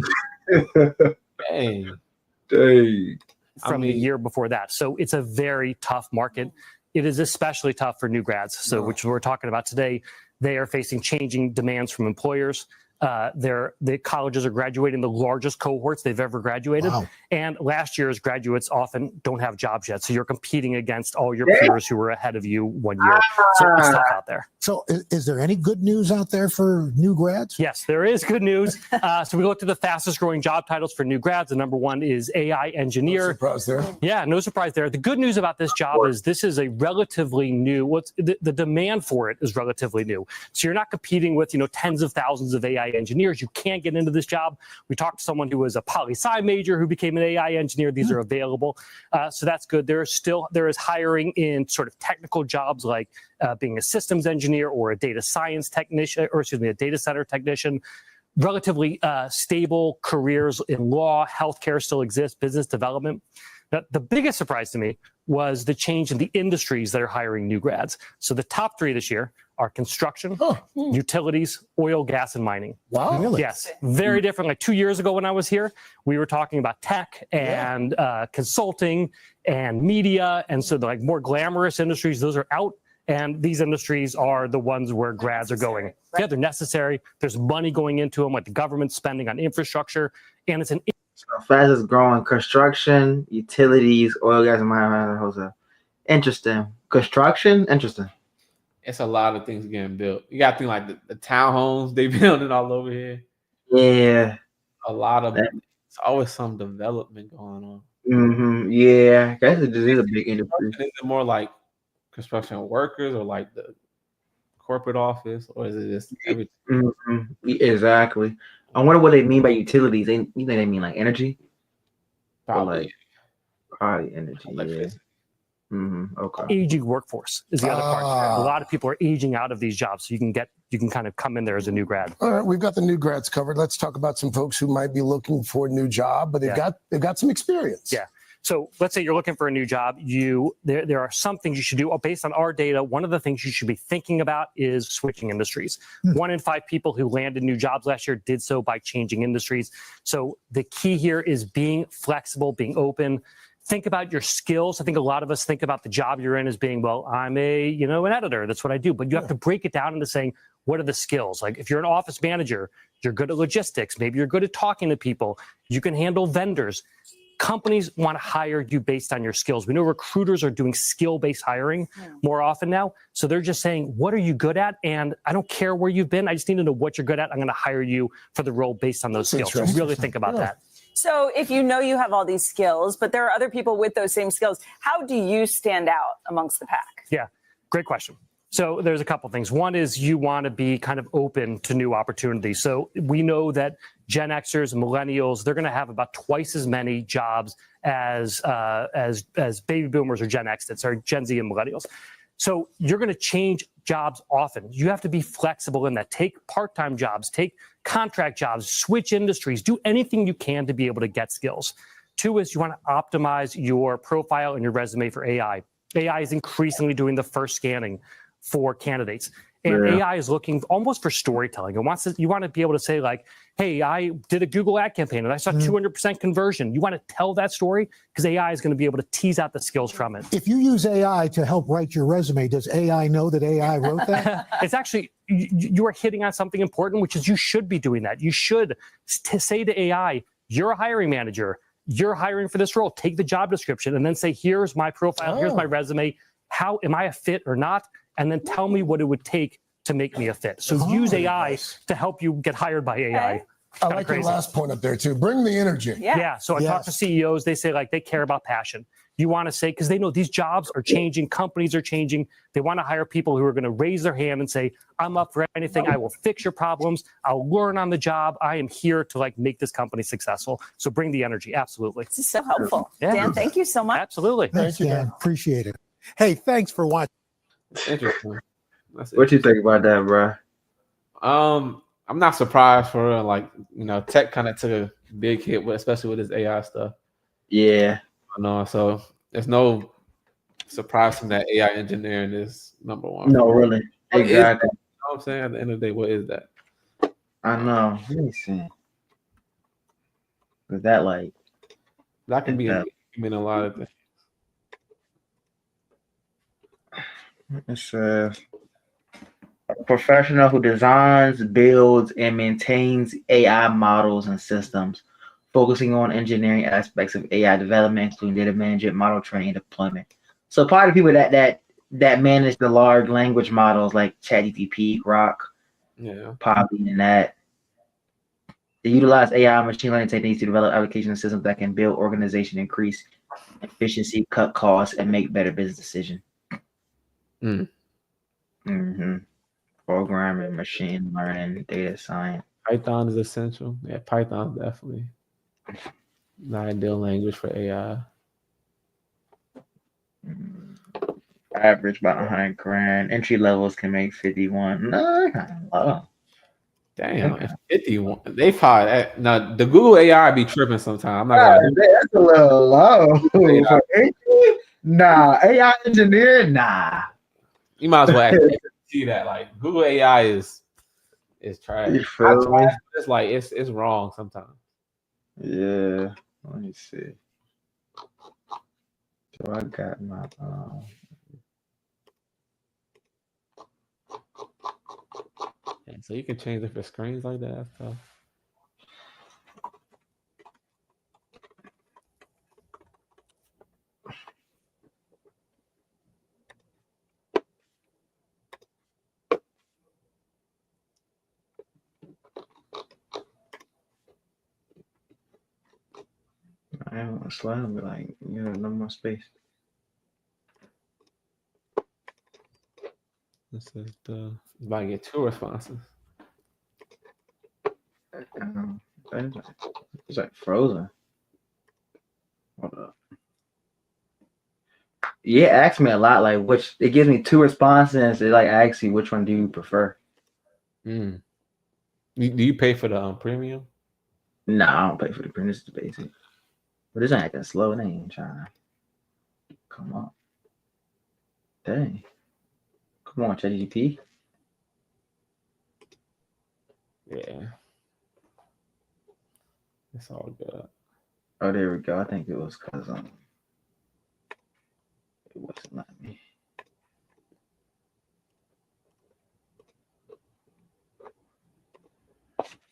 From the year before that. So it's a very tough market. It is especially tough for new grads. So which we're talking about today. They are facing changing demands from employers. The colleges are graduating the largest cohorts they've ever graduated. Wow. And last year's graduates often don't have jobs yet. So you're competing against all your peers who were ahead of you one year. So it's tough out there. So is there any good news out there for new grads? Yes, there is good news. So we looked at the fastest growing job titles for new grads. The number one is AI engineer. No surprise there. Yeah, no surprise there. The good news about this job is this is a relatively new, the demand for it is relatively new. So you're not competing with, tens of thousands of AI engineers. You can't get into this job. We talked to someone who was a poli-sci major who became an AI engineer. These are available. So that's good. There is hiring in sort of technical jobs like being a systems engineer or a data science technician, or a data center technician. Relatively stable careers in law, healthcare still exists, business development. The biggest surprise to me was the change in the industries that are hiring new grads. So the top three this year are construction, utilities, oil, gas, and mining. Wow. Really? Yes. Very different. Like 2 years ago when I was here, we were talking about tech and consulting and media. And so the more glamorous industries, those are out. And these industries are the ones where grads are going. Right? Yeah, they're necessary. There's money going into them, like the government spending on infrastructure. And it's fastest growing construction, utilities, oil, gas, and mining, wholesale. Interesting. Construction, interesting. It's a lot of things getting built. You got to think like the townhomes they building all over here. Yeah. A lot of it's always some development going on. Yeah. That's a big industry. Is it more like construction workers or like the corporate office, or is it just everything? Exactly. I wonder what they mean by utilities. You think they mean like energy? Probably. Probably energy. Yeah. Okay. Aging workforce is the other part. A lot of people are aging out of these jobs, so you can kind of come in there as a new grad. All right, we've got the new grads covered. Let's talk about some folks who might be looking for a new job, but they've got some experience. Yeah. So let's say you're looking for a new job. There are some things you should do based on our data. One of the things you should be thinking about is switching industries. 1 in 5 people who landed new jobs last year did so by changing industries. So the key here is being flexible, being open. Think about your skills. I think a lot of us think about the job you're in as being, well, I'm an editor. That's what I do. But you have to break it down into saying, what are the skills? Like if you're an office manager, you're good at logistics. Maybe you're good at talking to people. You can handle vendors. Companies want to hire you based on your skills. We know recruiters are doing skill-based hiring more often now. So they're just saying, what are you good at? And I don't care where you've been. I just need to know what you're good at. I'm going to hire you for the role based on those skills. So really think about that. So if you know you have all these skills, but there are other people with those same skills, how do you stand out amongst the pack? Yeah, great question. So there's a couple things. One is you want to be kind of open to new opportunities. So we know that Gen Xers and millennials, they're going to have about twice as many jobs as baby boomers or Gen X, or Gen Z and millennials. So you're going to change jobs often. You have to be flexible in that. Take part-time jobs, take contract jobs, switch industries, do anything you can to be able to get skills. Two is you want to optimize your profile and your resume for AI. AI is increasingly doing the first scanning for candidates. And AI is looking almost for storytelling. You want to be able to say like, hey, I did a Google ad campaign and I saw 200% conversion. You want to tell that story because AI is going to be able to tease out the skills from it. If you use AI to help write your resume, does AI know that AI wrote that? It's actually, you are hitting on something important, which is you should be doing that. You should say to AI, you're a hiring manager. You're hiring for this role. Take the job description and then say, here's my profile. Here's my resume. How am I a fit or not? And then tell me what it would take to make me a fit. So use AI to help you get hired by AI. I like your last point up there too. Bring the energy. Yeah. So I talk to CEOs. They say like they care about passion. You want to say, because they know these jobs are changing, companies are changing. They want to hire people who are going to raise their hand and say, I'm up for anything. I will fix your problems. I'll learn on the job. I am here to like make this company successful. So bring the energy. Absolutely. This is so helpful. Yeah. Dan, thank you so much. Absolutely. Thanks, Dan. Appreciate it. Hey, thanks for watching. Interesting. What you think about that, bro? I'm not surprised for real. Like, tech kind of took a big hit, especially with this AI stuff. Yeah. I know. So there's no surprise from that AI engineering is number one. No, really. Exactly. You know what I'm saying? At the end of the day, what is that? I know. Let me see. Is that like that can be mean a lot of things. It's a professional who designs, builds, and maintains AI models and systems, focusing on engineering aspects of AI development, including data management, model training, and deployment. So part of people that manage the large language models like ChatGPT, Grok, Poppy, and that. They utilize AI and machine learning techniques to develop application systems that can build organization, increase efficiency, cut costs, and make better business decisions. Programming, machine learning, data science. Python is essential. Yeah, Python definitely not ideal language for AI. Average about 100 grand. Entry levels can make 51. No, kind of low. Damn, 51. They probably now the Google AI be tripping sometimes. I'm not gonna. That's a little low. For entry? Nah, AI engineer, nah. You might as well actually see that. Like Google AI is trash. It's like it's wrong sometimes. Yeah. Let me see. So I got my so you can change different screens like that stuff. I don't want to slide, but like, no more space. This is about to get 2 responses. It's like frozen. Hold up. Yeah, it asks me a lot. Like, which it gives me 2 responses. It like asks you which one do you prefer. Do you pay for the premium? No, I don't pay for the premium. This is the basic. But this ain't acting slow. They ain't trying to come up. Dang. Come on, ChatGPT. Yeah. It's all good. Oh, there we go. I think it was because it wasn't letting me.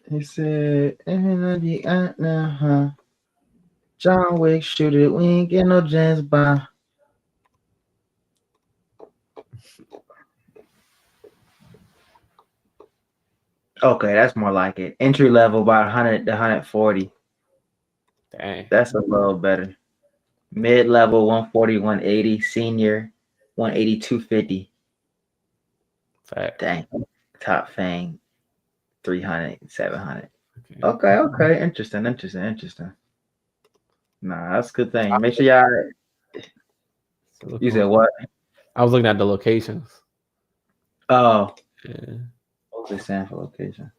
He said, "Energy out now, huh? John Wick, shoot it. We ain't get no chance by." Okay, that's more like it. Entry level about 100 to 140. Dang. That's a little better. Mid level 140, 180. Senior 180, 250. Fact. Dang. Top Fang, 300, 700. Okay. Interesting. Nah, that's a good thing. Make sure y'all. You said what? I was looking at the locations. Oh. Yeah. What was it saying for location?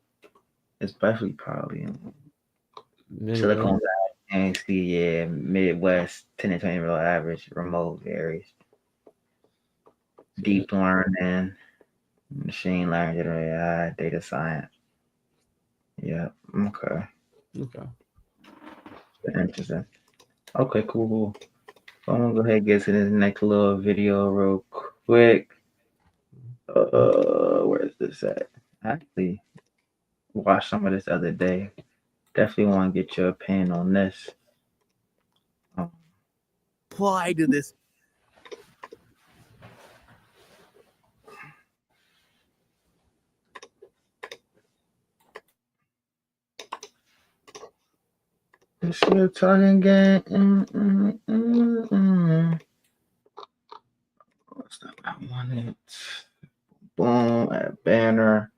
Especially probably in Midwest. Silicon Valley, yeah, Midwest, 10 to 20 real average, remote areas. Deep learning, machine learning, general AI, data science. Yeah. Okay. Interesting. Okay, cool. So I'm gonna go ahead and get to this next little video real quick. Where is this at? I actually watched some of this the other day. Definitely want to get your opinion on this. Apply to this. It's your talking game. What's that? I want it. Boom, add banner.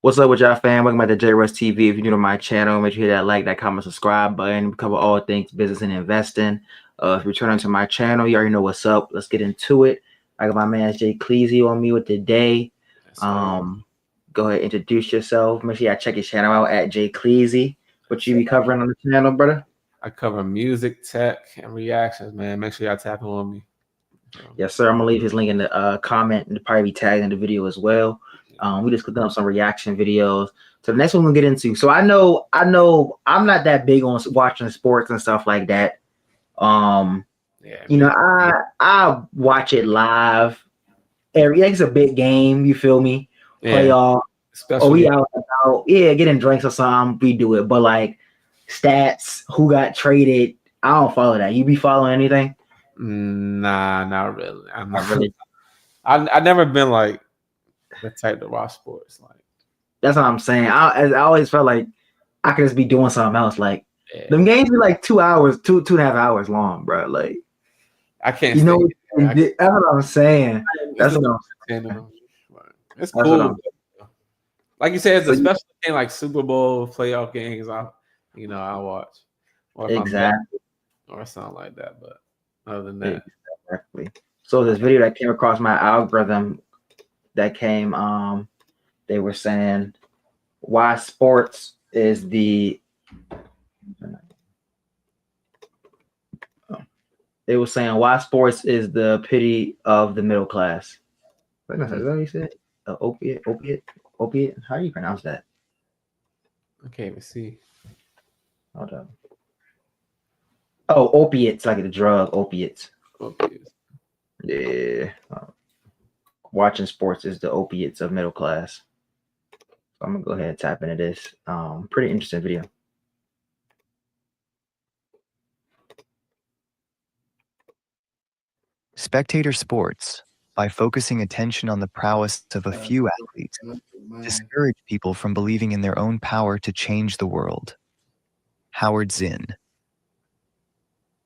What's up with y'all, fam? Welcome back to JRuss TV. If you're new to my channel, make sure you hit that like, that comment, subscribe button. We cover all things business and investing. If you're returning to my channel, you already know what's up. Let's get into it. I got my man Jay Cleasy on me with today. Go ahead, introduce yourself. Make sure y'all check his channel out at Jay Cleasy. What you be covering on the channel, brother? I cover music, tech, and reactions, man. Make sure y'all tap in on me. Yes, sir. I'm gonna leave his link in the comment and probably be tagged in the video as well. We just clicked on some reaction videos. So the next one we'll get into. So I know I'm not that big on watching sports and stuff like that. You know, I watch it live. It's a big game, you feel me? Playoff. Or we out, getting drinks or something, we do it. But like stats, who got traded, I don't follow that. You be following anything? Nah, not really. I'm not really. I've never been like the type to watch sports. Like that's what I'm saying. I always felt like I could just be doing something else. Like them games be like 2 hours, two and a half hours long, bro. Like I can't. You know, that's what I'm saying. That's what I'm saying. It's cool. Like you said, it's a special game like Super Bowl playoff games. I watch. Or if Exactly. or something like that. But other than that, exactly. So this video that came across my algorithm, that came, they were saying why sports is the. They were saying why sports is the pity of the middle class. Is that what you said? Opiate. How do you pronounce that? I can't even see. Hold on. Oh, opiates, like the drug opiates. Yeah. Watching sports is the opiates of middle class. So I'm gonna go ahead and tap into this. Pretty interesting video. Spectator sports, by focusing attention on the prowess of a few athletes, discourage people from believing in their own power to change the world. Howard Zinn.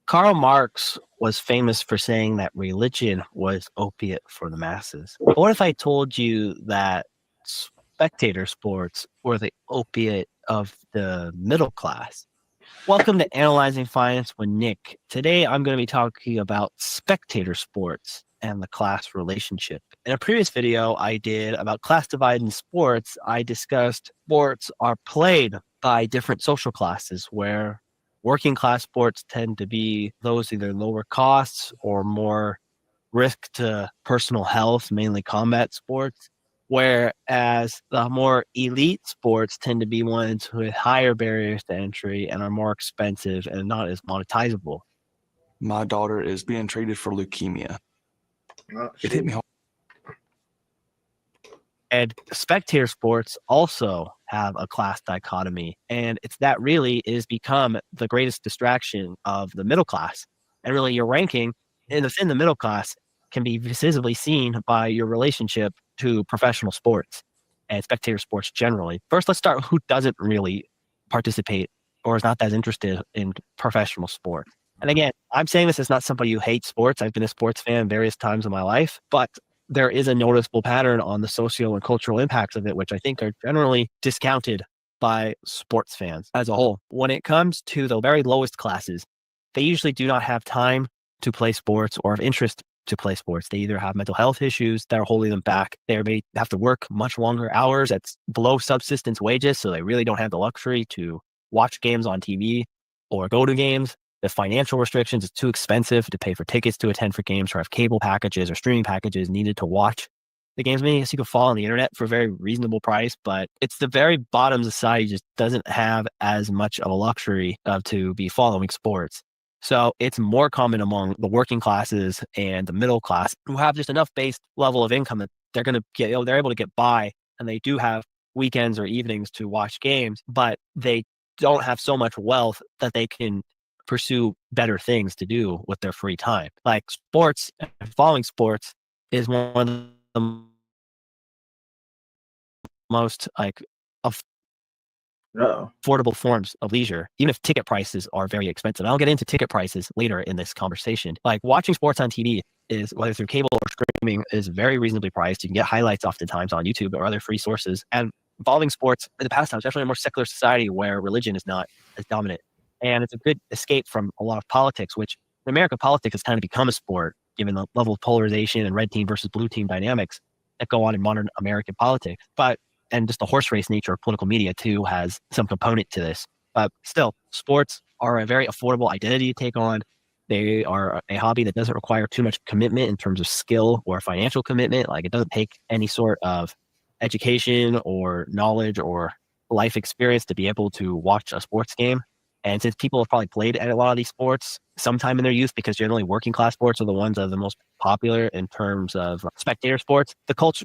Karl Marx was famous for saying that religion was opiate for the masses. But what if I told you that spectator sports were the opiate of the middle class? Welcome to Analyzing Finance with Nick. Today, I'm going to be talking about spectator sports and the class relationship. In a previous video I did about class divide in sports, I discussed sports are played by different social classes, where working class sports tend to be those either lower costs or more risk to personal health, mainly combat sports. Whereas the more elite sports tend to be ones with higher barriers to entry and are more expensive and not as monetizable. My daughter is being treated for leukemia. It hit me hard. And spectator sports also have a class dichotomy. And it's that really is become the greatest distraction of the middle class. And really your ranking within the middle class can be visibly seen by your relationship to professional sports and spectator sports generally. First, let's start who doesn't really participate or is not that interested in professional sport. And again, I'm saying this as not somebody who hates sports. I've been a sports fan various times in my life, but there is a noticeable pattern on the socio and cultural impacts of it, which I think are generally discounted by sports fans as a whole. When it comes to the very lowest classes, they usually do not have time to play sports or have interest to play sports. They either have mental health issues that are holding them back. They may have to work much longer hours at below subsistence wages, so they really don't have the luxury to watch games on TV or go to games. The financial restrictions, it's too expensive to pay for tickets to attend for games or have cable packages or streaming packages needed to watch the games. Maybe you could fall on the internet for a very reasonable price, but it's the very bottom society just doesn't have as much of a luxury to be following sports. So it's more common among the working classes and the middle class who have just enough base level of income that they're going to get, they're able to get by, and they do have weekends or evenings to watch games, but they don't have so much wealth that they can pursue better things to do with their free time. Like sports, following sports is one of the most affordable forms of leisure, even if ticket prices are very expensive. I'll get into ticket prices later in this conversation. Like watching sports on TV is, whether through cable or streaming, is very reasonably priced. You can get highlights oftentimes on YouTube or other free sources. And involving sports in the past time, especially in a more secular society where religion is not as dominant. And it's a good escape from a lot of politics, which in America, politics has kind of become a sport, given the level of polarization and red team versus blue team dynamics that go on in modern American politics. And just the horse race nature of political media too has some component to this. But still, sports are a very affordable identity to take on. They are a hobby that doesn't require too much commitment in terms of skill or financial commitment. Like, it doesn't take any sort of education or knowledge or life experience to be able to watch a sports game. And since people have probably played at a lot of these sports sometime in their youth, because generally working class sports are the ones that are the most popular in terms of spectator sports,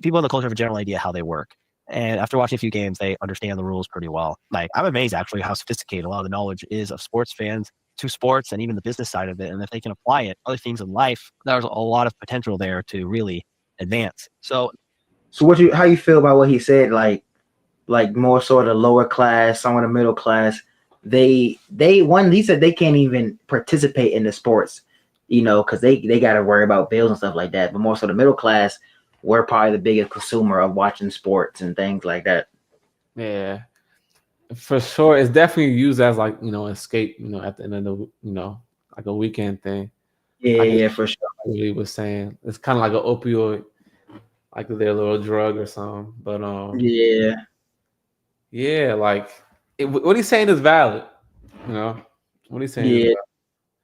people in the culture have a general idea how they work. And after watching a few games, they understand the rules pretty well. Like, I'm amazed actually how sophisticated a lot of the knowledge is of sports fans to sports and even the business side of it. And if they can apply it, other things in life, there's a lot of potential there to really advance. So how you feel about what he said? Like more sort of lower class, some of the middle class. He said they can't even participate in the sports, because they got to worry about bills and stuff like that. But more so the middle class, we're probably the biggest consumer of watching sports and things like that. Yeah, for sure. It's definitely used as escape, at the end of the, like a weekend thing. Yeah, for sure. Like he was saying, it's kind of like an opioid, like their little drug or something. But yeah, like what he's saying is valid. What he's saying is valid.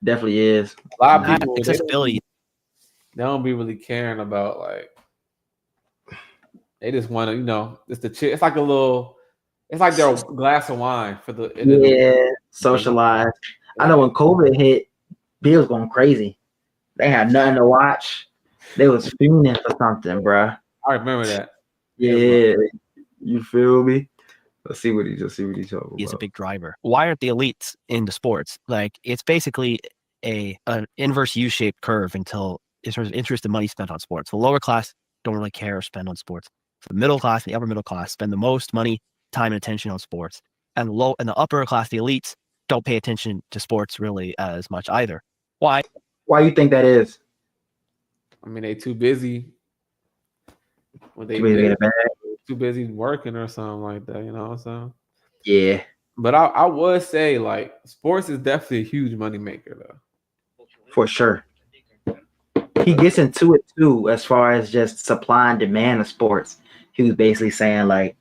Definitely is. A lot of people, accessibility. They don't be really caring about, like, they just want to, it's the chill. It's like it's like their glass of wine for the socialize. I know when COVID hit, Bill was going crazy. They had nothing to watch. They was fiending for something, bruh. I remember that. Yeah, you feel me? Let's see what he's talking about. He's a big driver. Why aren't the elites into sports? Like, it's basically an inverse U-shaped curve in terms of interest and money spent on sports. The lower class don't really care or spend on sports. The middle class, the upper middle class spend the most money, time, and attention on sports. And the upper class, the elites, don't pay attention to sports really as much either. Why? Why you think that is? I mean, they too busy. When they too busy working or something like that, you know what I'm saying? Yeah. But I would say, like, sports is definitely a huge money maker, though. For sure. He gets into it too, as far as just supply and demand of sports. He was basically saying, like,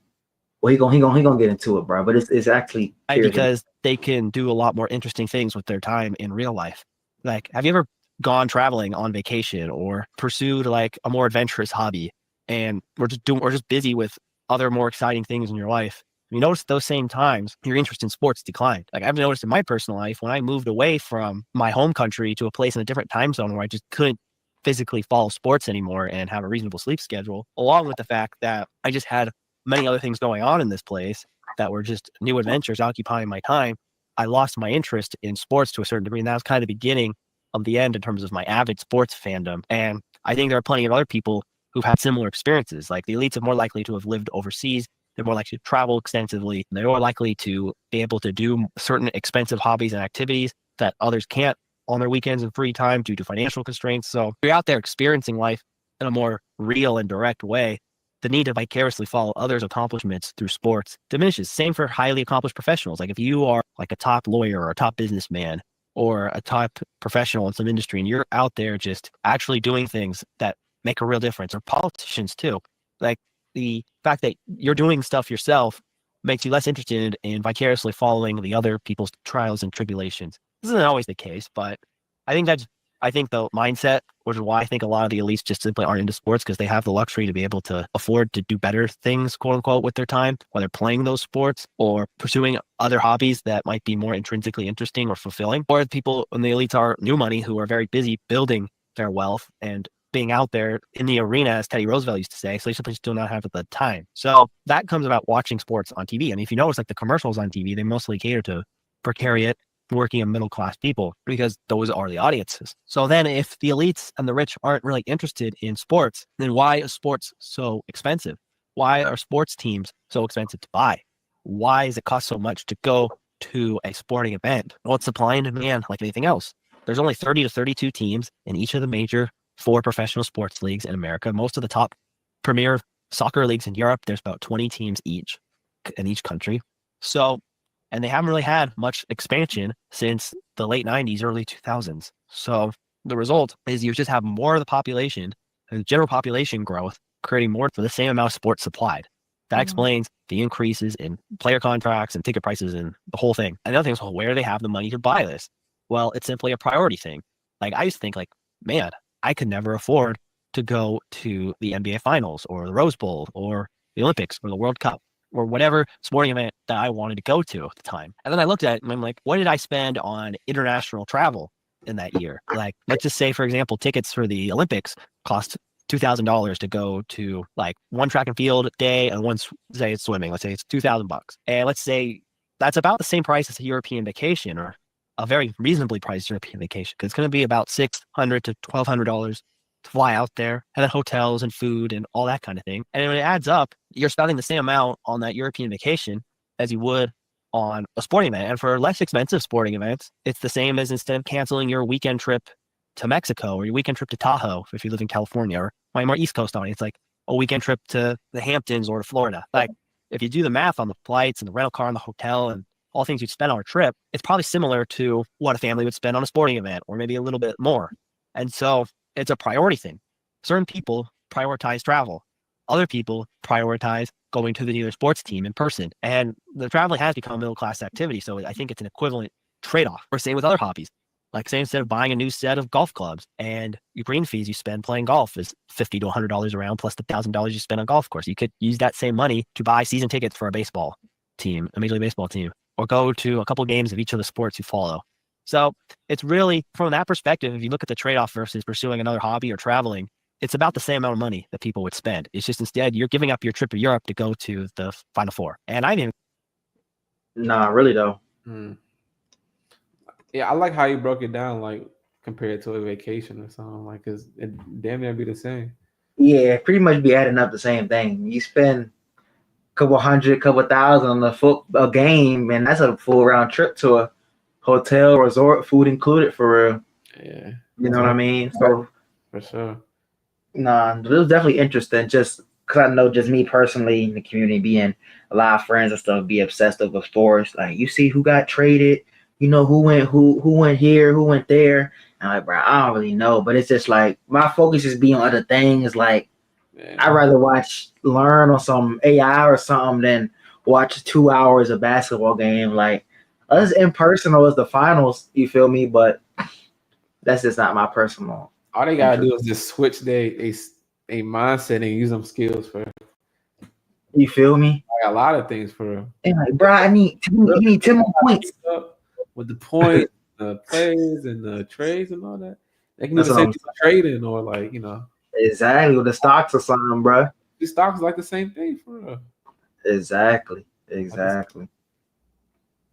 well, he gonna get into it, bro. But it's actually because they can do a lot more interesting things with their time in real life. Like, have you ever gone traveling on vacation or pursued like a more adventurous hobby, and we're just busy with other more exciting things in your life? You notice those same times your interest in sports declined. Like, I've noticed in my personal life, when I moved away from my home country to a place in a different time zone where I just couldn't physically follow sports anymore and have a reasonable sleep schedule, along with the fact that I just had many other things going on in this place that were just new adventures occupying my time, I lost my interest in sports to a certain degree. And that was kind of the beginning of the end in terms of my avid sports fandom. And I think there are plenty of other people who've had similar experiences. Like, the elites are more likely to have lived overseas. They're more likely to travel extensively. They're more likely to be able to do certain expensive hobbies and activities that others can't. on their weekends and free time due to financial constraints. So if you're out there experiencing life in a more real and direct way, the need to vicariously follow others' accomplishments through sports diminishes. Same for highly accomplished professionals. Like if you are like a top lawyer or a top businessman or a top professional in some industry and you're out there just actually doing things that make a real difference, or politicians too. Like the fact that you're doing stuff yourself makes you less interested in vicariously following the other people's trials and tribulations. This isn't always the case, but I think the mindset, which is why I think a lot of the elites just simply aren't into sports, because they have the luxury to be able to afford to do better things, quote unquote, with their time, whether playing those sports or pursuing other hobbies that might be more intrinsically interesting or fulfilling. Or people in the elites are new money who are very busy building their wealth and being out there in the arena, as Teddy Roosevelt used to say, so they simply do not have the time. So that comes about watching sports on TV. And if you notice, like the commercials on TV, they mostly cater to precariat, working and middle class people, because those are the audiences. So then if the elites and the rich aren't really interested in sports, then why is sports so expensive? Why are sports teams so expensive to buy? Why does it cost so much to go to a sporting event? Well, it's supply and demand like anything else. There's only 30 to 32 teams in each of the major 4 professional sports leagues in America. Most of the top premier soccer leagues in Europe, there's about 20 teams each in each country. So, and they haven't really had much expansion since the late 90s, early 2000s. So the result is you just have more of the population, the general population growth, creating more for the same amount of sports supplied. That explains the increases in player contracts and ticket prices and the whole thing. And the other thing is, well, where do they have the money to buy this? Well, it's simply a priority thing. Like I used to think like, man, I could never afford to go to the NBA Finals or the Rose Bowl or the Olympics or the World Cup or whatever sporting event that I wanted to go to at the time. And then I looked at it and I'm like, what did I spend on international travel in that year? Like, let's just say, for example, tickets for the Olympics cost $2,000 to go to like one track and field day and one say it's swimming. Let's say it's $2,000. And let's say that's about the same price as a European vacation, or a very reasonably priced European vacation, because it's going to be about $600 to $1,200 to fly out there, and then hotels and food and all that kind of thing. And when it adds up, you're spending the same amount on that European vacation as you would on a sporting event. And for less expensive sporting events, it's the same as instead of canceling your weekend trip to Mexico or your weekend trip to Tahoe, if you live in California, or my more East Coast audience, like a weekend trip to the Hamptons or to Florida. Like if you do the math on the flights and the rental car and the hotel and all things you'd spend on a trip, it's probably similar to what a family would spend on a sporting event, or maybe a little bit more. And so it's a priority thing. Certain people prioritize travel. Other people prioritize going to the other sports team in person. And the traveling has become a middle-class activity. So I think it's an equivalent trade-off. Or same with other hobbies. Like say instead of buying a new set of golf clubs and your green fees you spend playing golf is $50 to $100 around, plus the $1,000 you spend on golf course. You could use that same money to buy season tickets for a baseball team, a Major League Baseball team, or go to a couple of games of each of the sports you follow. So it's really, from that perspective, if you look at the trade-off versus pursuing another hobby or traveling, it's about the same amount of money that people would spend. It's just instead you're giving up your trip to Europe to go to the Final Four. And I didn't. Nah, really though. Yeah, I like how you broke it down, like compared to a vacation or something. Like, cause it damn near be the same. Yeah, pretty much be adding up the same thing. You spend couple hundred, couple thousand on a game, and that's a full round trip to a hotel, resort, food included, for real. Yeah, you know what I mean. So for sure. Nah, it was definitely interesting. Just because I know, just me personally in the community, being a lot of friends and stuff, be obsessed over sports. Like you see who got traded, you know who went here, who went there. And I'm like, bro, I don't really know, but it's just like my focus is being on other things, like. I'd rather learn on some AI or something than watch 2 hours of basketball game. Like us in person or as the finals, you feel me? But that's just not my personal. All they gotta do is just switch their mindset and use them skills for. You feel me? Like a lot of things for. And like, bro, I need 10 more points. With the points, the plays, and the trades and all that, they can do the same thing with trading or like Exactly, with the stocks or something, bro. The stocks like the same thing for real. Exactly.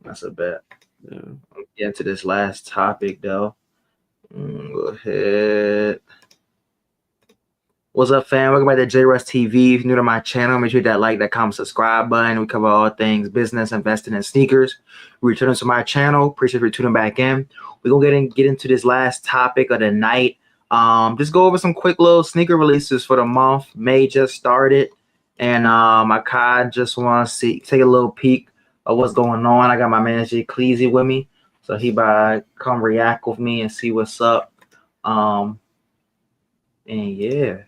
That's a bet. Yeah. I'll get into this last topic though. Go ahead. What's up, fam? Welcome back to JRuss TV. If you're new to my channel, make sure you hit that like, that comment, subscribe button. We cover all things business, investing, and sneakers. Returning to my channel. Appreciate you tuning back in. We're gonna get into this last topic of the night. Just go over some quick little sneaker releases for the month. May just started, and I kind of just want to take a little peek of what's going on. I got my manager Cleasy with me, so he about to come react with me and see what's up. And yeah.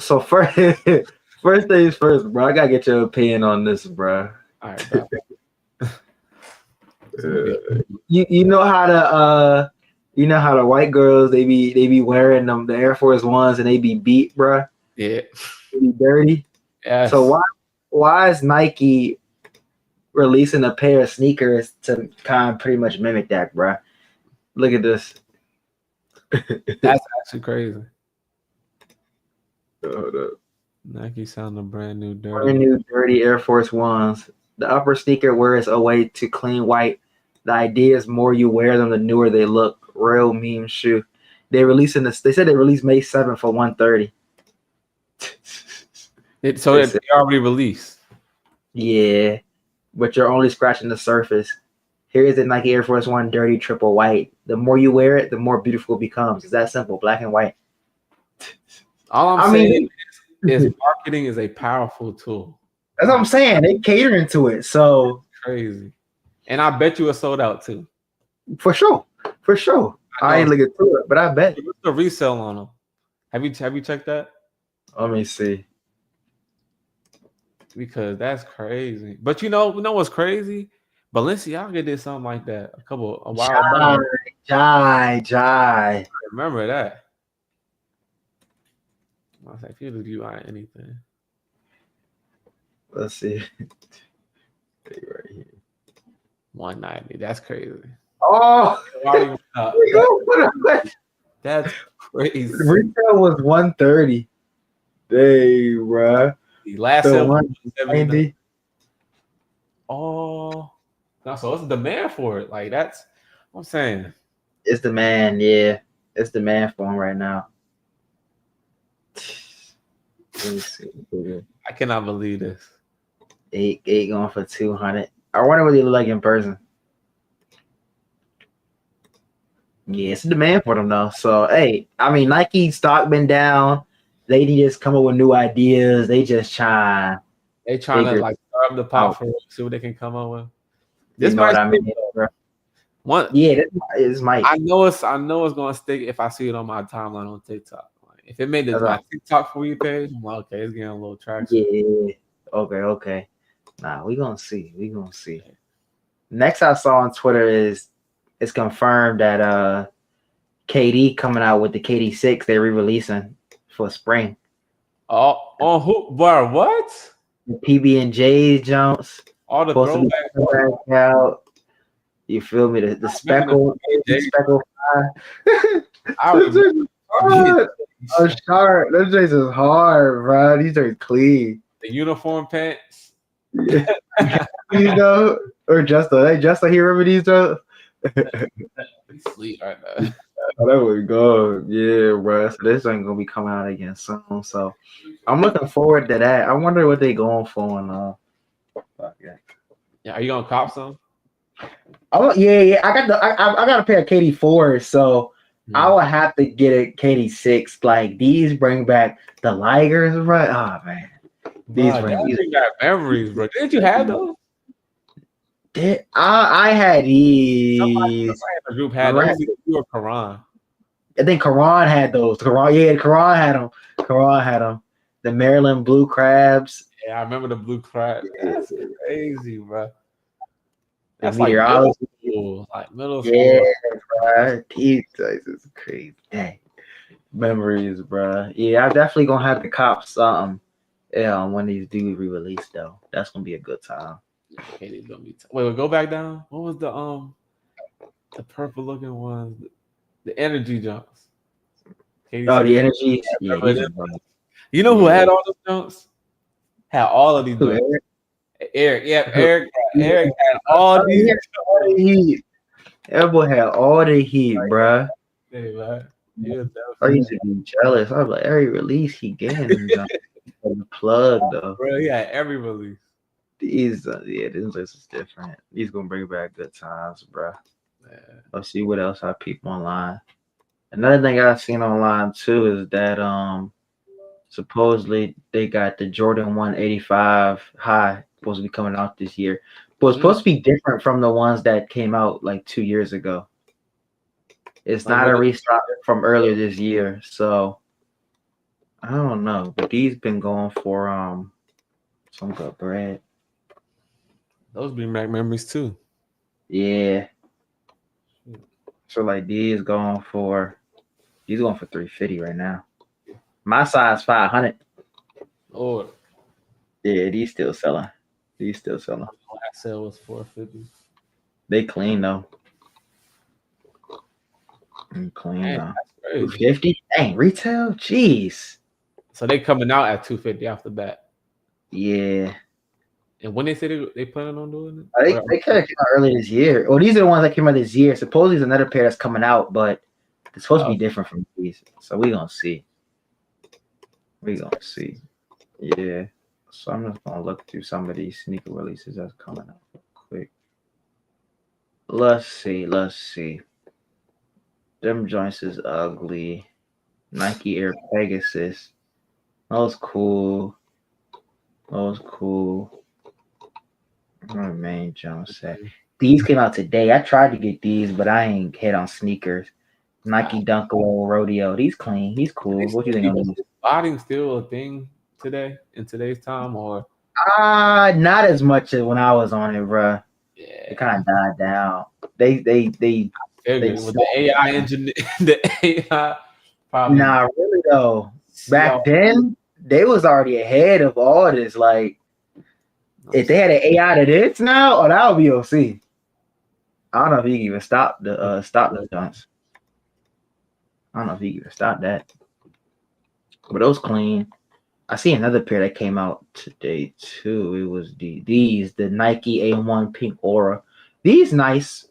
So first things first, bro. I gotta get your opinion on this, bro. All right, bro. You know how the white girls they be wearing the Air Force Ones and they be beat, bro. Yeah, they be dirty. Yes. So why is Nike releasing a pair of sneakers to kind of pretty much mimic that, bro? Look at this. That's actually crazy. Hold up. Nike sounding brand new dirty Air Force Ones. The upper sneaker wears a way to clean white. The idea is more you wear them, the newer they look. Real meme shoe. They said they released May 7th for 130. They already released. Yeah, but you're only scratching the surface. Here is the Nike Air Force One dirty triple white. The more you wear it, the more beautiful it becomes. It's that simple, black and white. All I'm saying is marketing is a powerful tool. That's what I'm saying. They catering to it. So crazy. And I bet you it's sold out too. For sure. I ain't looking through it, but I bet. What's the resale on them? Have you checked that? Let me see. Because that's crazy. But you know what's crazy? Balenciaga did something like that a while back. Jai. Remember that. I was like, if you do anything. Let's see. Right here. 190. That's crazy. Oh, that's crazy. Retail was 130. Dang, bro. The last so sale was 190. Oh, no, so it's demand for it. Like that's what I'm saying. It's demand, yeah. It's demand for them right now. Let me see. I cannot believe this. 8 going for 200. I wonder what they look like in person. Yeah, it's a demand for them though. So hey, I mean Nike stock been down. They just come up with new ideas. They just trying to like start up the pop for it, see what they can come up with. This might what I mean, bro. One, yeah, this might. I know it's gonna stick if I see it on my timeline on TikTok. Like, if it made my TikTok for you page, I'm like, okay, it's getting a little traction. Yeah. Okay. Nah, we gonna see. Next I saw on Twitter is it's confirmed that KD coming out with the KD6 they're re-releasing for spring. Oh, who? Bro, what? The PB&J jumps. All the throwback out. You feel me? The speckle. Hard. Those days is hard, bro. These are clean. The uniform pants. You know, or Justo. Hey, Justo, he remember these though? Sleep right now. Oh, that would go. Yeah, bro. So this ain't gonna be coming out again soon. So I'm looking forward to that. I wonder what they going for on Yeah, are you gonna cop some? Oh yeah. I got a pair of KD4s, so I would have to get a KD6. Like these bring back the Ligers, right? Oh man. These got memories, bro. Did you have those? I had these. Somebody in the group had those. You or Karan? I think Karan had those. Karan had them. The Maryland Blue Crabs. Yeah, I remember the Blue Crab. That's crazy, bro. That's like middle school. Yeah, bro. These guys is crazy. Dang. Memories, bro. Yeah, I'm definitely gonna have to cop something. Yeah, when these do re-release though, that's gonna be a good time. Okay, gonna be wait, go back down. What was the purple looking ones? The energy jumps. The energy. Yeah, you know who had all those jumps? Had all of these jumps. Eric. Yeah, Eric had all these. That boy had all the heat, bro. Hey, man. I used to be jealous. I was like, every release he getting them jump. The plug though. Bro, yeah, every release. These this list is different. He's gonna bring back good times, bro. Yeah. Let's see what else I peep online. Another thing I've seen online too is that supposedly they got the Jordan 185 high supposed to be coming out this year. But it's supposed to be different from the ones that came out like 2 years ago. It's not a restock from earlier this year, so I don't know. But these been going for some good bread. Those bring back memories too. Yeah. So like these going for 350 right now. My size 500. Lord. Yeah, these still selling. Last sale was 450. They clean though. Clean Dang, though. that's crazy. 250? Dang, retail? Jeez. So they coming out at 250 off the bat. Yeah. And when they say they planning on doing it? They came out earlier this year. Well, these are the ones that came out this year. Supposedly there's another pair that's coming out, but it's supposed to be different from these. So we gonna see. Yeah. So I'm just gonna look through some of these sneaker releases that's coming out real quick. Let's see. Them joints is ugly. Nike Air Pegasus. That was cool. My main jump set. These came out today. I tried to get these, but I ain't hit on sneakers. Nike Dunk Low Rodeo. These clean. He's cool. What do you think on these? Spotting still a thing today in today's time, or not as much as when I was on it, bro. Yeah, it kind of died down. They with the AI engine, the AI. Probably. Nah, really though. Back then, they was already ahead of all this. Like, if they had an AI to this now, that would be OC. I don't know if he can even stop the dunks. I don't know if he can even stop that. But those clean. I see another pair that came out today too. It was the Nike A1 Pink Aura. These nice.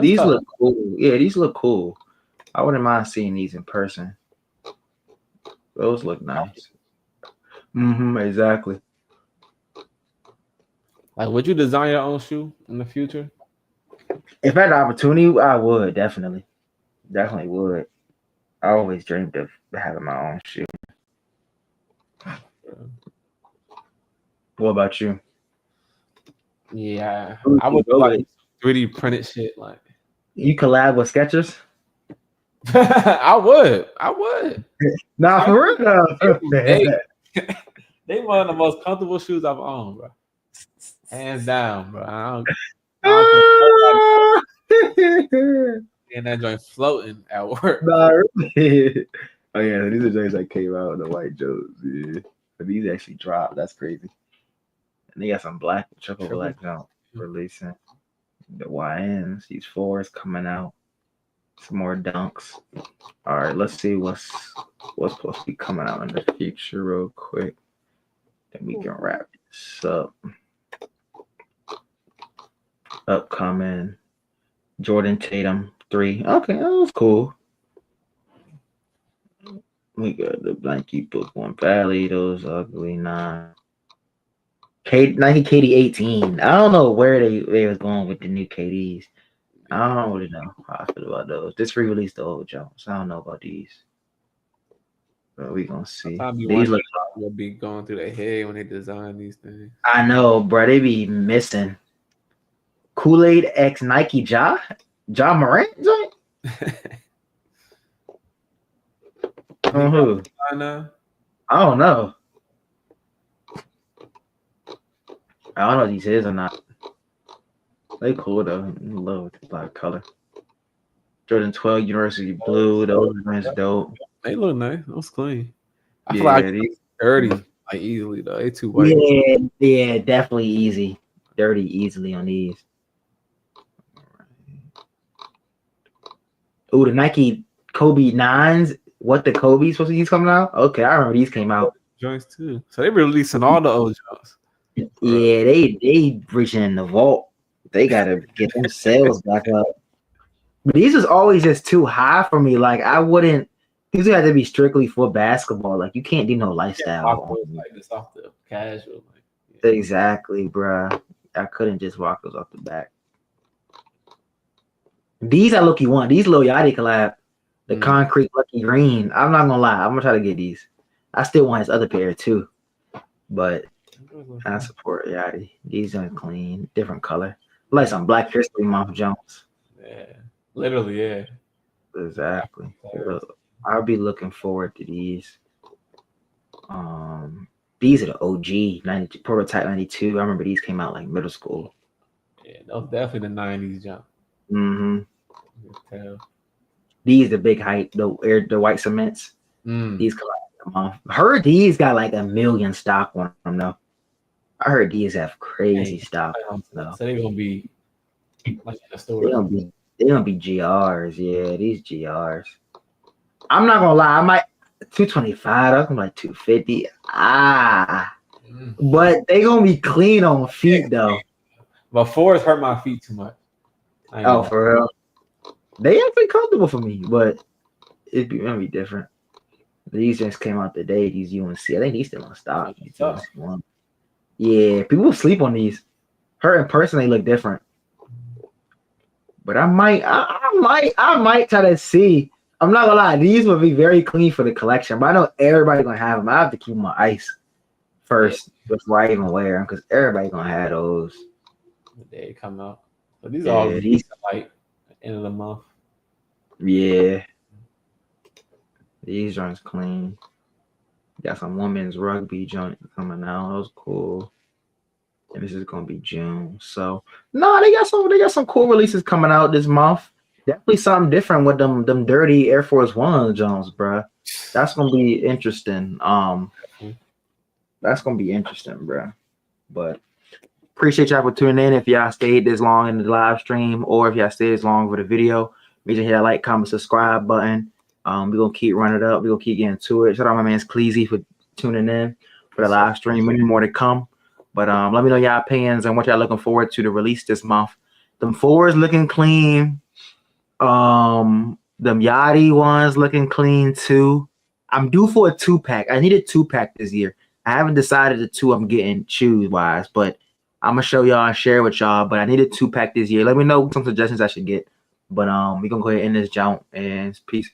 These look cool. Yeah, these look cool. I wouldn't mind seeing these in person. Those look nice. Exactly. Like, would you design your own shoe in the future? If I had the opportunity, I would definitely would. I always dreamed of having my own shoe. What about you? Yeah, I would do like 3D printed shit. Like, you collab with Skechers? I would. Nah, for real. They one of the most comfortable shoes I've owned, bro. Hands down, bro. And that joint floating at work. Nah, really? Oh yeah, these are joints that came out, the white Joes. Yeah, but these actually dropped. That's crazy. And they got some triple black jump releasing. The YNs, these 4s coming out. Some more dunks. All right, let's see what's supposed to be coming out in the future real quick. Then we can wrap this up. Upcoming Jordan Tatum 3. Okay, that was cool. We got the Nike Book 1 Valley. Those ugly 9. Nike KD 18. I don't know where they was going with the new KDs. I don't really know how I feel about those. This re-released the old Jones. I don't know about these. But we gonna see. These will be going through their head when they design these things. I know, bro. They be missing Kool-Aid X Nike Ja Morant joint. Who? I don't know. I don't know if these is or not. They cool though. I love the black color. Jordan 12 University Blue. Those are dope. They look nice. Those clean. I feel like these dirty like easily though. They too white. Yeah, definitely easy. Dirty easily on these. Oh, the Nike Kobe 9s. What the Kobe's supposed to use coming out? Okay, I remember these came out. Joints too. So they releasing all the old joints. Yeah, they reaching in the vault. They gotta get them sales back up. But these was always just too high for me. Like I wouldn't These had to be strictly for basketball. Like you can't do no lifestyle. Like this off the casual. Exactly, bruh. I couldn't just walk those off the back. These I low-key want. These Lil Yachty collab. The concrete lucky green. I'm not gonna lie. I'm gonna try to get these. I still want his other pair too. But I support Yachty. These are clean. Different color. Like some Black History Month Jones. Yeah. Literally, yeah. Exactly. I'll be looking forward to these. These are the OG 92 prototype 92. I remember these came out like middle school. Yeah, that was definitely the 90s jump. These the big hype, the white cements. These heard these got like 1 million stock on them though. I heard these have crazy stock. So they're gonna be like in the store. They're gonna be GRs, yeah. These GRs. I'm not gonna lie, I might 225. I was gonna be like 250. But they gonna be clean on feet though. But fours hurt my feet too much. Oh, for real. They actually comfortable for me, but it'd be gonna be different. These just came out today. These UNC, I think these still on stock. Yeah, people sleep on these. Her in person, they look different. But I might try to see. I'm not gonna lie, these would be very clean for the collection, but I know everybody gonna have them. I have to keep them on ice first before I even wear them because everybody gonna have those. The day they come out. But these are all like end of the month. Yeah. These joints clean. Got some women's rugby joint coming out. That was cool. And this is gonna be June. So no, they got some cool releases coming out this month. Definitely something different with them dirty Air Force One Jones, bro. That's gonna be interesting. That's gonna be interesting, bro. But appreciate y'all for tuning in. If y'all stayed this long in the live stream, or if y'all stayed this long for the video, make sure you hit that like, comment, subscribe button. We're gonna keep running it up. We're gonna keep getting to it. Shout out my man Cleezy for tuning in for the live stream. Many more to come. But let me know y'all opinions and what y'all looking forward to release this month. Them fours looking clean. Them Yachty ones looking clean too. I'm due for a 2-pack. I need a 2-pack this year. I haven't decided the 2 I'm getting shoes wise, but I'm gonna show y'all and share with y'all. But I need a 2-pack this year. Let me know some suggestions I should get. But we're gonna go ahead and end this jump and peace.